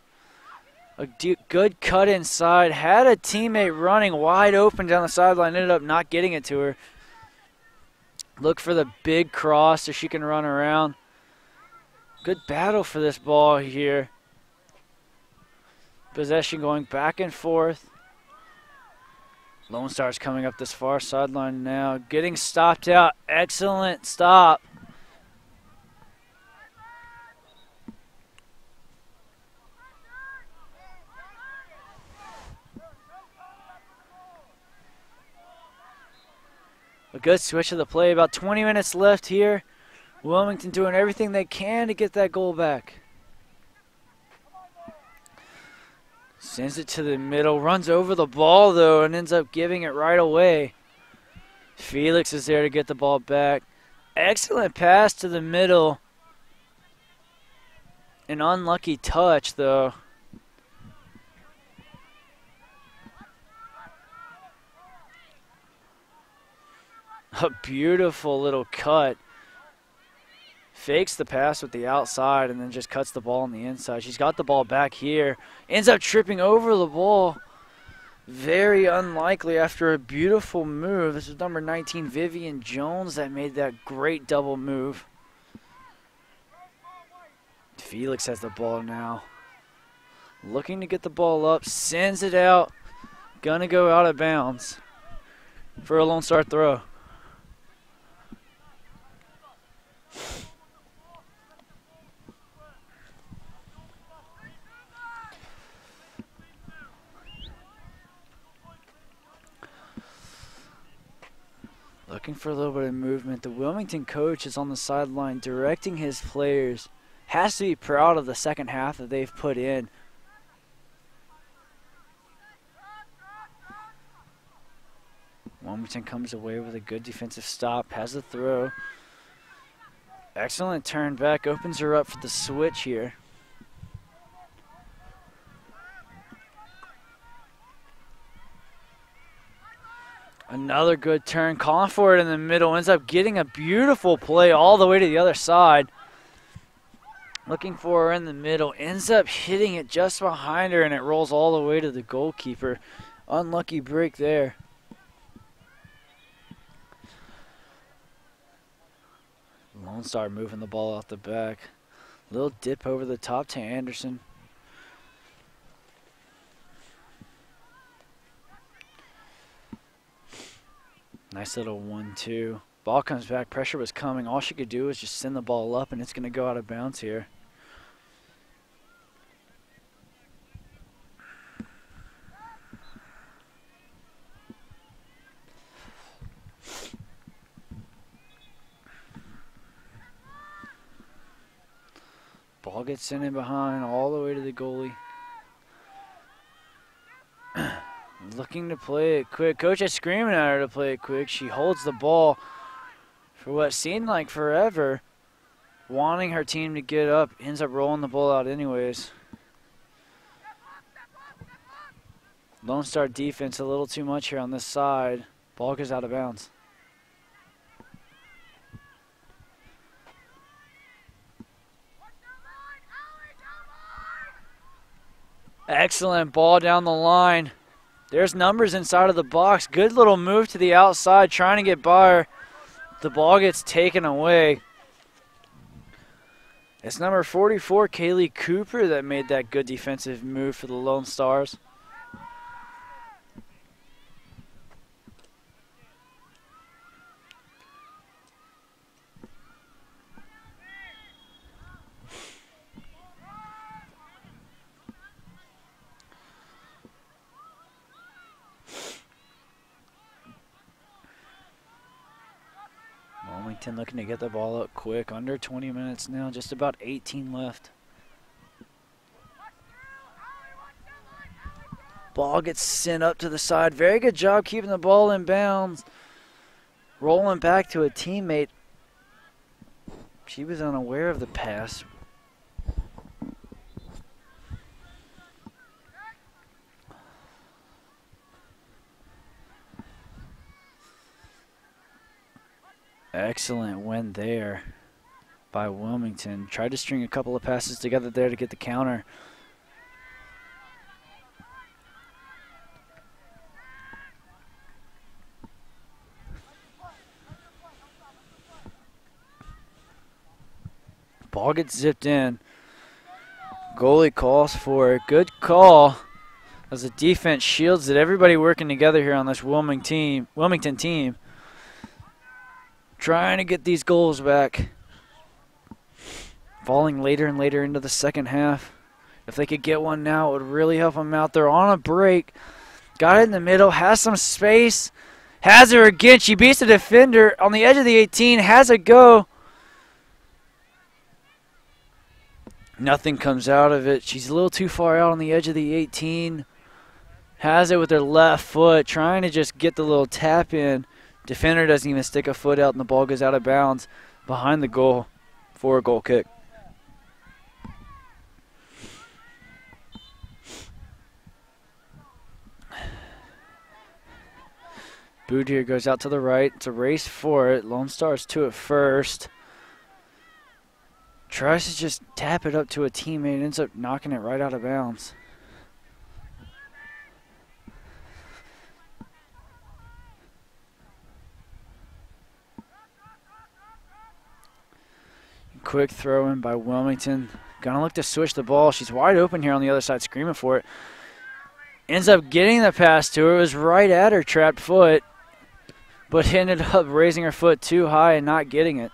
A good cut inside, had a teammate running wide open down the sideline, ended up not getting it to her. Look for the big cross so she can run around. Good battle for this ball here. Possession going back and forth. Lone Star's coming up this far sideline now. Getting stopped out. Excellent stop. A good switch of the play. About 20 minutes left here. Wilmington doing everything they can to get that goal back. Sends it to the middle, runs over the ball though, and ends up giving it right away. Felix is there to get the ball back. Excellent pass to the middle. An unlucky touch though. A beautiful little cut. Fakes the pass with the outside and then just cuts the ball on the inside. She's got the ball back here. Ends up tripping over the ball. Very unlikely after a beautiful move. This is number 19, Vivian Jones, that made that great double move. Felix has the ball now. Looking to get the ball up, sends it out. Gonna go out of bounds for a Lone Star throw. Looking for a little bit of movement. The Wilmington coach is on the sideline directing his players. Has to be proud of the second half that they've put in. Wilmington comes away with a good defensive stop. Has the throw. Excellent turn back. Opens her up for the switch here. Another good turn. Calling for it in the middle. Ends up getting a beautiful play all the way to the other side. Looking for her in the middle. Ends up hitting it just behind her, and it rolls all the way to the goalkeeper. Unlucky break there. Lone Star moving the ball out the back. Little dip over the top to Anderson. Nice little 1-2. Ball comes back. Pressure was coming. All she could do was just send the ball up, and it's going to go out of bounds here. Ball gets sent in behind all the way to the goalie. Looking to play it quick. Coach is screaming at her to play it quick. She holds the ball for what seemed like forever, wanting her team to get up. Ends up rolling the ball out anyways. Lone Star defense a little too much here on this side. Ball goes out of bounds. Excellent ball down the line. There's numbers inside of the box. Good little move to the outside, trying to get by her. The ball gets taken away. It's number 44, Kaylee Cooper, that made that good defensive move for the Lone Stars. Wilmington looking to get the ball up quick. Under 20 minutes now, just about 18 left. Ball gets sent up to the side. Very good job keeping the ball in bounds. Rolling back to a teammate. She was unaware of the pass. Excellent win there by Wilmington. Tried to string a couple of passes together there to get the counter. Ball gets zipped in. Goalie calls for it. Good call as the defense shields it. Everybody working together here on this Wilmington team. Trying to get these goals back. Falling later and later into the second half. If they could get one now, it would really help them out. They're on a break. Got it in the middle. Has some space. Has her again. She beats the defender on the edge of the 18. Has a go. Nothing comes out of it. She's a little too far out on the edge of the 18. Has it with her left foot. Trying to just get the little tap in. Defender doesn't even stick a foot out, and the ball goes out of bounds behind the goal for a goal kick. Boot here goes out to the right. It's a race for it. Lone Star's to it first. Tries to just tap it up to a teammate. Ends up knocking it right out of bounds. quick throw in by Wilmington. Gonna look to switch the ball. She's wide open here on the other side, screaming for it. Ends up getting the pass to her. It was right at her trapped foot, but ended up raising her foot too high and not getting it.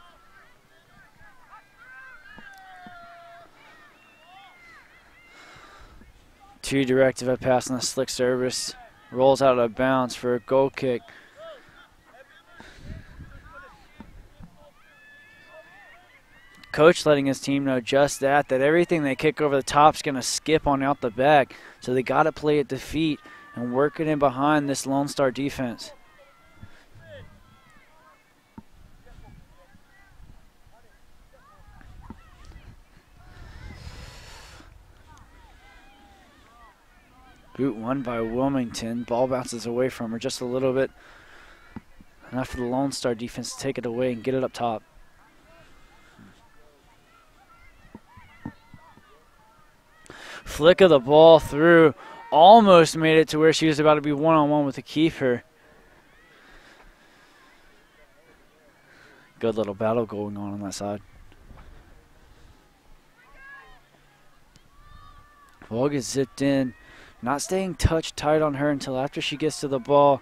Too directive a pass on the slick service. Rolls out of bounds for a goal kick. Coach letting his team know just that everything they kick over the top is going to skip on out the back. So they got to play at the feet and work it in behind this Lone Star defense. Boot won by Wilmington. Ball bounces away from her just a little bit. Enough for the Lone Star defense to take it away and get it up top. Flick of the ball through. Almost made it to where she was about to be one-on-one with the keeper. Good little battle going on that side. Ball gets zipped in. Not staying touch tight on her until after she gets to the ball.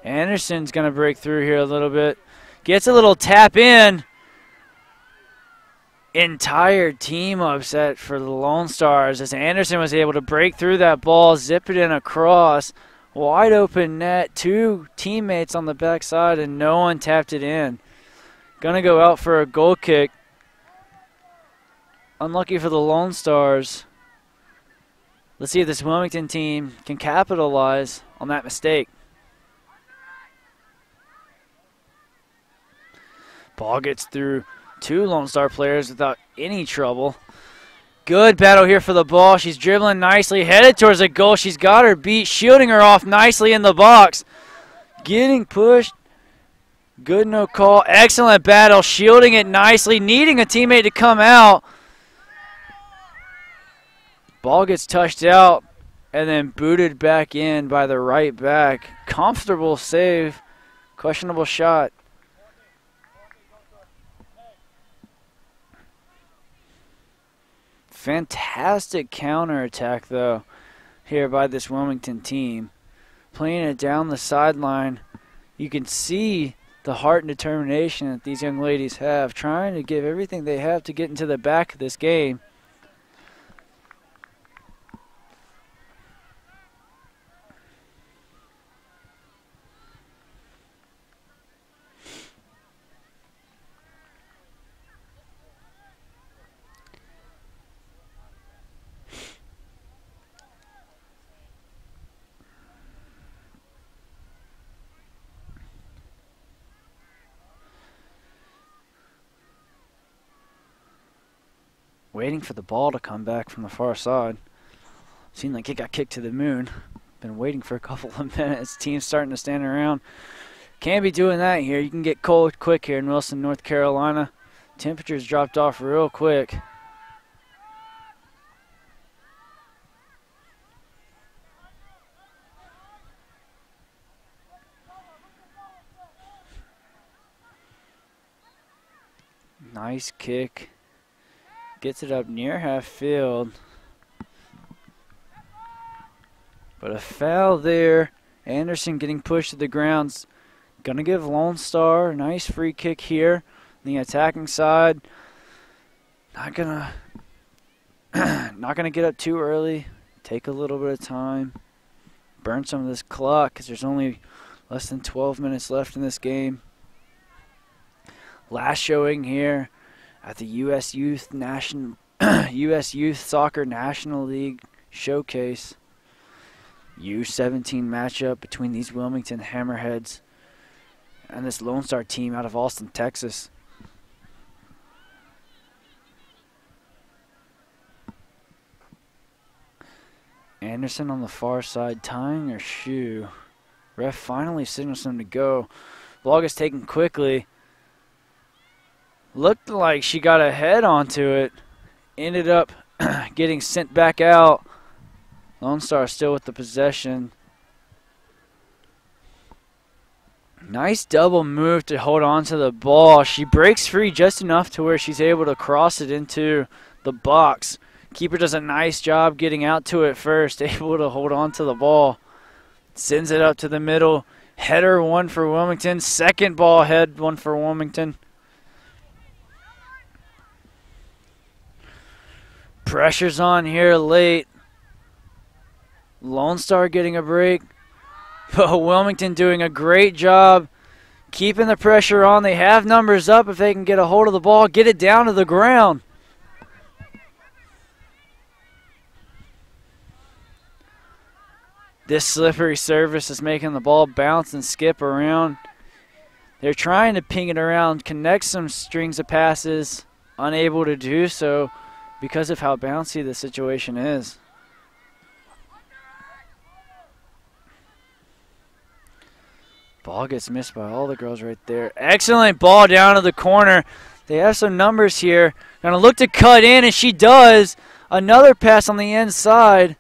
Anderson's going to break through here a little bit. Gets a little tap in. Entire team upset for the Lone Stars as Anderson was able to break through that ball, zip it in across. Wide open net, two teammates on the backside, and no one tapped it in. Going to go out for a goal kick. Unlucky for the Lone Stars. Let's see if this Wilmington team can capitalize on that mistake. Ball gets through two Lone Star players without any trouble. Good battle here for the ball. She's dribbling nicely, headed towards the goal. She's got her beat, shielding her off nicely in the box. Getting pushed. Good no call. Excellent battle, shielding it nicely, needing a teammate to come out. Ball gets touched out and then booted back in by the right back. Comfortable save. Questionable shot. Fantastic counterattack, though, here by this Wilmington team. Playing it down the sideline. You can see the heart and determination that these young ladies have, trying to give everything they have to get into the back of this game. Waiting for the ball to come back from the far side. Seemed like it got kicked to the moon. Been waiting for a couple of minutes. Team's starting to stand around. Can't be doing that here. You can get cold quick here in Wilson, North Carolina. Temperatures dropped off real quick. Nice kick. Gets it up near half field. But a foul there. Anderson getting pushed to the ground. Gonna give Lone Star a nice free kick here on the attacking side. Not gonna get up too early. Take a little bit of time. Burn some of this clock because there's only less than 12 minutes left in this game. Last showing here at the U.S. Youth Soccer National League Showcase. U17 matchup between these Wilmington Hammerheads and this Lone Star team out of Austin, Texas. Anderson on the far side tying her shoe. Ref finally signals him to go. Ball gets taken quickly. Looked like she got a head onto it. Ended up getting sent back out. Lone Star still with the possession. Nice double move to hold on to the ball. She breaks free just enough to where she's able to cross it into the box. Keeper does a nice job getting out to it first, able to hold on to the ball. Sends it up to the middle. Header one for Wilmington. Second ball head one for Wilmington. Pressure's on here late. Lonestar getting a break. But Wilmington doing a great job keeping the pressure on. They have numbers up if they can get a hold of the ball, get it down to the ground. This slippery surface is making the ball bounce and skip around. They're trying to ping it around, connect some strings of passes, unable to do so because of how bouncy the situation is. Ball gets missed by all the girls right there. Excellent ball down to the corner. They have some numbers here. Gonna look to cut in, and she does. Another pass on the inside.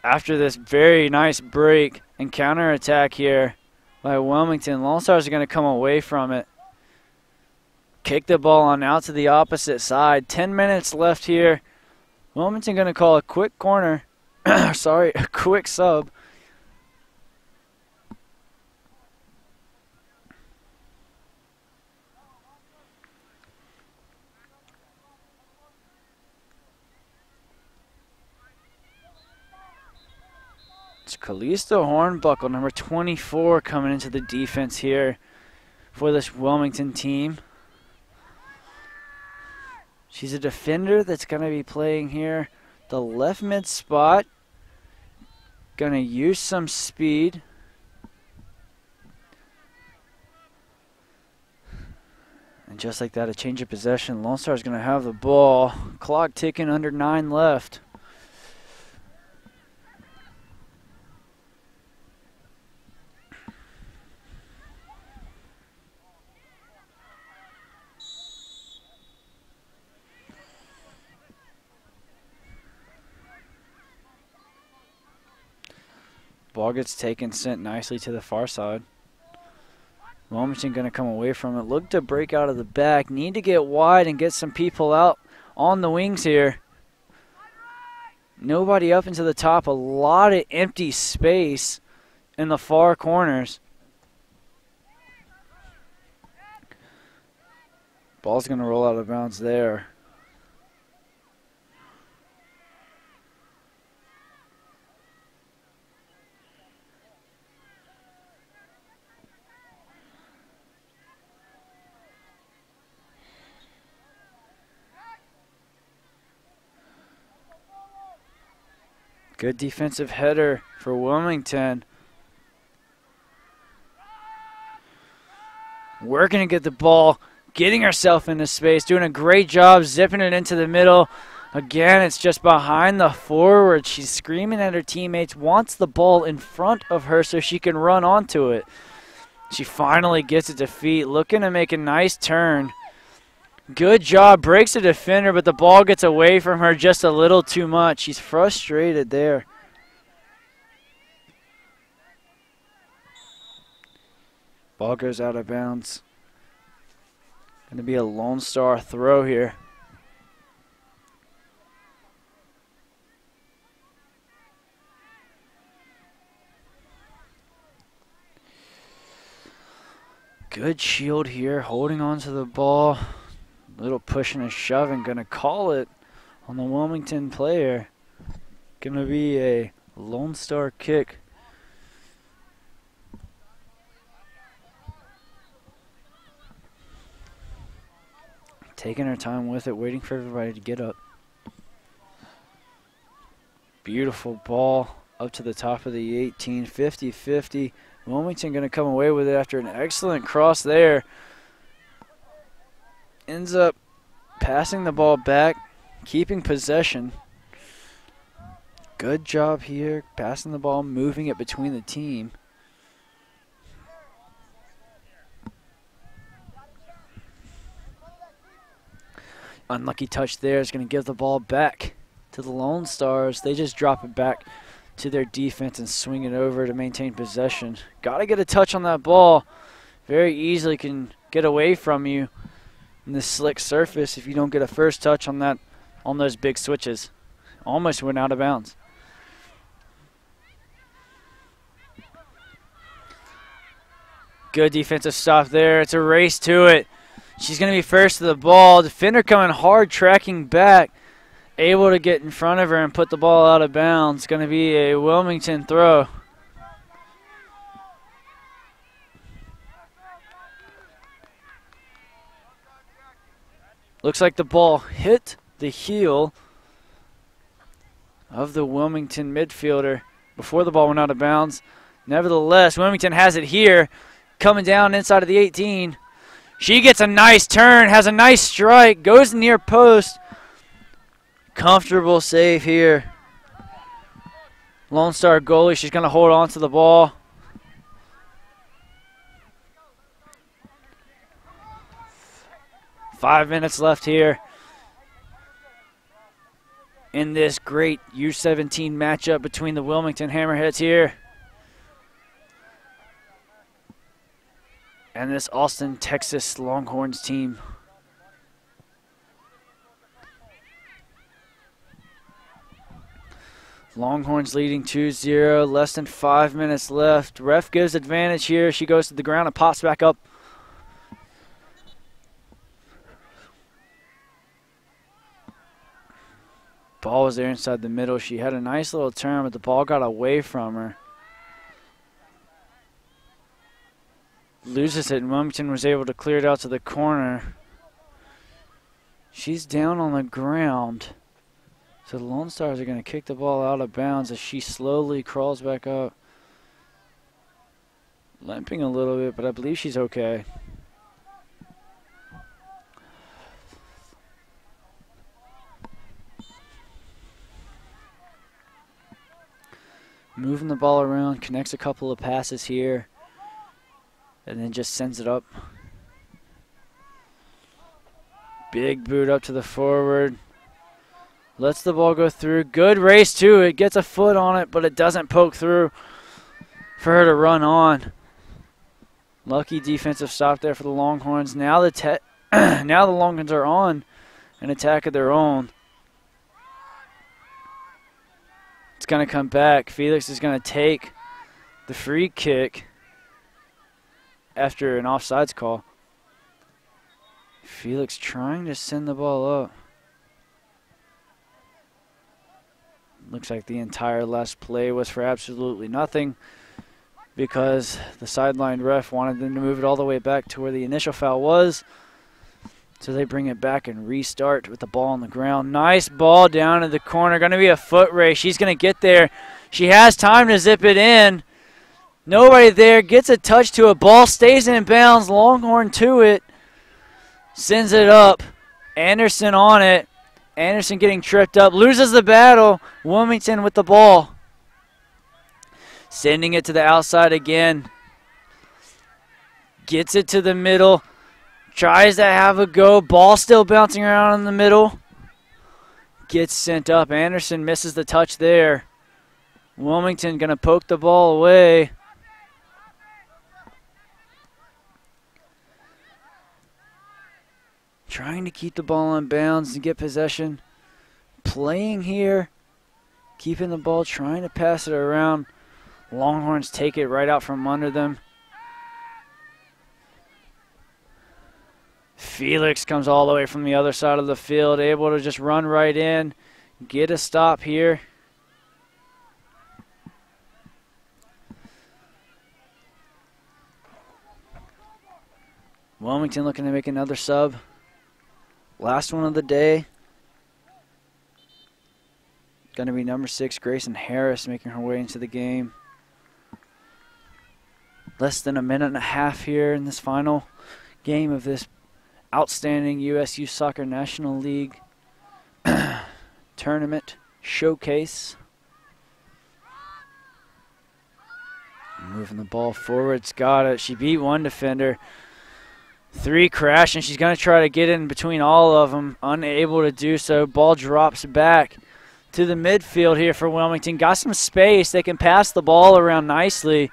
After this very nice break and counterattack here by Wilmington, Lonestar are going to come away from it. Kick the ball on out to the opposite side. 10 minutes left here. Wilmington going to call a quick corner. Sorry, a quick sub. It's Callisto Hornbuckle, number 24, coming into the defense here for this Wilmington team. She's a defender that's going to be playing here the left mid spot. Going to use some speed. And just like that, a change of possession. Lone Star is going to have the ball. Clock ticking, under 9 left. Ball gets taken, sent nicely to the far side. Wilmington going to come away from it. Look to break out of the back. Need to get wide and get some people out on the wings here. Nobody up into the top. A lot of empty space in the far corners. Ball's going to roll out of bounds there. Good defensive header for Wilmington. Working to get the ball, getting herself into space, doing a great job zipping it into the middle. Again, it's just behind the forward. She's screaming at her teammates, wants the ball in front of her so she can run onto it. She finally gets it to feet, looking to make a nice turn. Good job, breaks the defender, but the ball gets away from her just a little too much. She's frustrated there. Ball goes out of bounds. Going to be a Lone Star throw here. Good shield here, holding on to the ball. Little push and a shove, and going to call it on the Wilmington player. Going to be a Lone Star kick. Taking her time with it, waiting for everybody to get up. Beautiful ball up to the top of the 18, 50-50. Wilmington going to come away with it after an excellent cross there. Ends up passing the ball back, keeping possession. Good job here, passing the ball, moving it between the team. Unlucky touch there is going to give the ball back to the Lone Stars. They just drop it back to their defense and swing it over to maintain possession. Got to get a touch on that ball. Very easily can get away from you in this slick surface if you don't get a first touch on that, on those big switches. Almost went out of bounds. Good defensive stop there. It's a race to it. She's going to be first to the ball. Defender coming hard, tracking back. Able to get in front of her and put the ball out of bounds. It's going to be a Wilmington throw. Looks like the ball hit the heel of the Wilmington midfielder before the ball went out of bounds. Nevertheless, Wilmington has it here. Coming down inside of the 18. She gets a nice turn, has a nice strike, goes near post. Comfortable save here. Lonestar goalie, she's going to hold on to the ball. Five minutes left here in this great U17 matchup between the Wilmington Hammerheads here and this Austin, Texas Longhorns team. Longhorns leading 2-0, less than 5 minutes left. Ref gives advantage here. She goes to the ground and pops back up. Ball was there inside the middle. She had a nice little turn, but the ball got away from her. Loses it, and Wilmington was able to clear it out to the corner. She's down on the ground. So the Lone Stars are going to kick the ball out of bounds as she slowly crawls back up. Limping a little bit, but I believe she's okay. Moving the ball around, connects a couple of passes here, and then just sends it up. Big boot up to the forward. Lets the ball go through. Good race to it. Gets a foot on it, but it doesn't poke through for her to run on. Lucky defensive stop there for the Longhorns. Now now the Longhorns are on an attack of their own. It's going to come back. Felix is going to take the free kick after an offsides call. Felix trying to send the ball up. Looks like the entire last play was for absolutely nothing because the sideline ref wanted them to move it all the way back to where the initial foul was. So they bring it back and restart with the ball on the ground. Nice ball down to the corner. Going to be a foot race. She's going to get there. She has time to zip it in. Nobody there. Gets a touch to a ball. Stays in bounds. Longhorn to it. Sends it up. Anderson on it. Anderson getting tripped up. Loses the battle. Wilmington with the ball. Sending it to the outside again. Gets it to the middle. Tries to have a go. Ball still bouncing around in the middle. Gets sent up. Anderson misses the touch there. Wilmington going to poke the ball away. Trying to keep the ball on bounds and get possession. Playing here. Keeping the ball. Trying to pass it around. Longhorns take it right out from under them. Felix comes all the way from the other side of the field, able to just run right in, get a stop here. Wilmington looking to make another sub. Last one of the day. Going to be number 6, Grayson Harris, making her way into the game. Less than a minute and a half here in this final game of this outstanding USU Soccer National League tournament showcase. Moving the ball forward. Got it. She beat one defender. 3 crashing. She's going to try to get in between all of them. Unable to do so. Ball drops back to the midfield here for Wilmington. Got some space. They can pass the ball around nicely.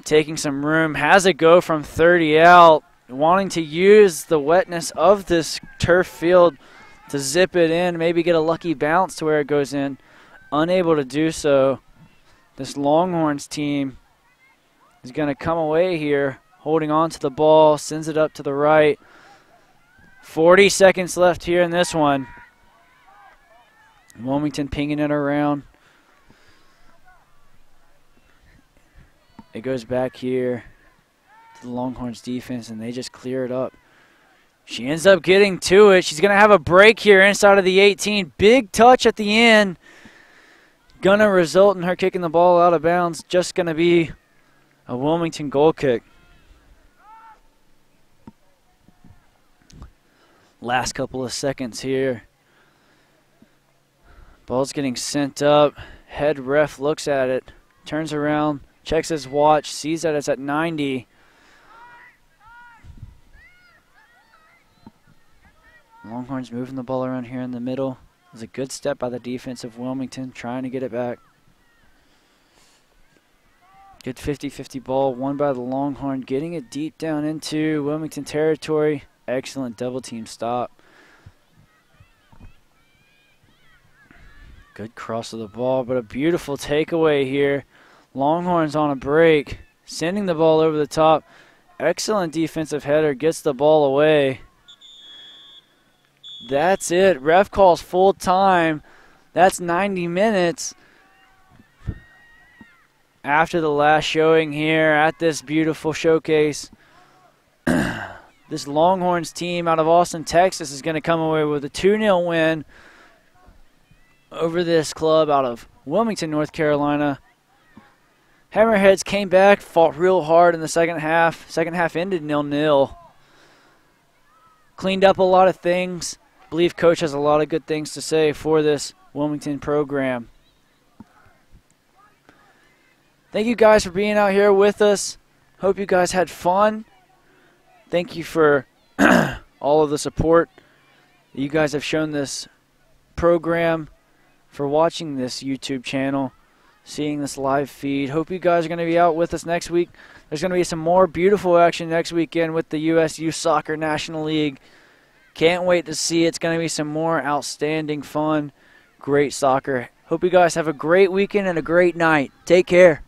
Taking some room. Has a go from 30 out. Wanting to use the wetness of this turf field to zip it in. Maybe get a lucky bounce to where it goes in. Unable to do so. This Longhorns team is going to come away here. Holding on to the ball. Sends it up to the right. 40 seconds left here in this one. Wilmington pinging it around. It goes back here to the Longhorns defense, and they just clear it up. She ends up getting to it. She's going to have a break here inside of the 18. Big touch at the end. Going to result in her kicking the ball out of bounds. Just going to be a Wilmington goal kick. Last couple of seconds here. Ball's getting sent up. Head ref looks at it. Turns around. Checks his watch. Sees that it's at 90. Longhorns moving the ball around here in the middle. It was a good step by the defense of Wilmington. Trying to get it back. Good 50-50 ball. Won by the Longhorn. Getting it deep down into Wilmington territory. Excellent double team stop. Good cross of the ball, but a beautiful takeaway here. Longhorns on a break, sending the ball over the top. Excellent defensive header, gets the ball away. That's it. Ref calls full time. That's 90 minutes. After the last showing here at this beautiful showcase. This Longhorns team out of Austin, Texas is going to come away with a 2-0 win over this club out of Wilmington, North Carolina. Hammerheads came back, fought real hard in the second half. Second half ended 0-0. Cleaned up a lot of things. I believe Coach has a lot of good things to say for this Wilmington program. Thank you guys for being out here with us. Hope you guys had fun. Thank you for all of the support that you guys have shown this program, for watching this YouTube channel, seeing this live feed. Hope you guys are going to be out with us next week. There's going to be some more beautiful action next weekend with the USU Soccer National League. Can't wait to see. It's going to be some more outstanding fun, great soccer. Hope you guys have a great weekend and a great night. Take care.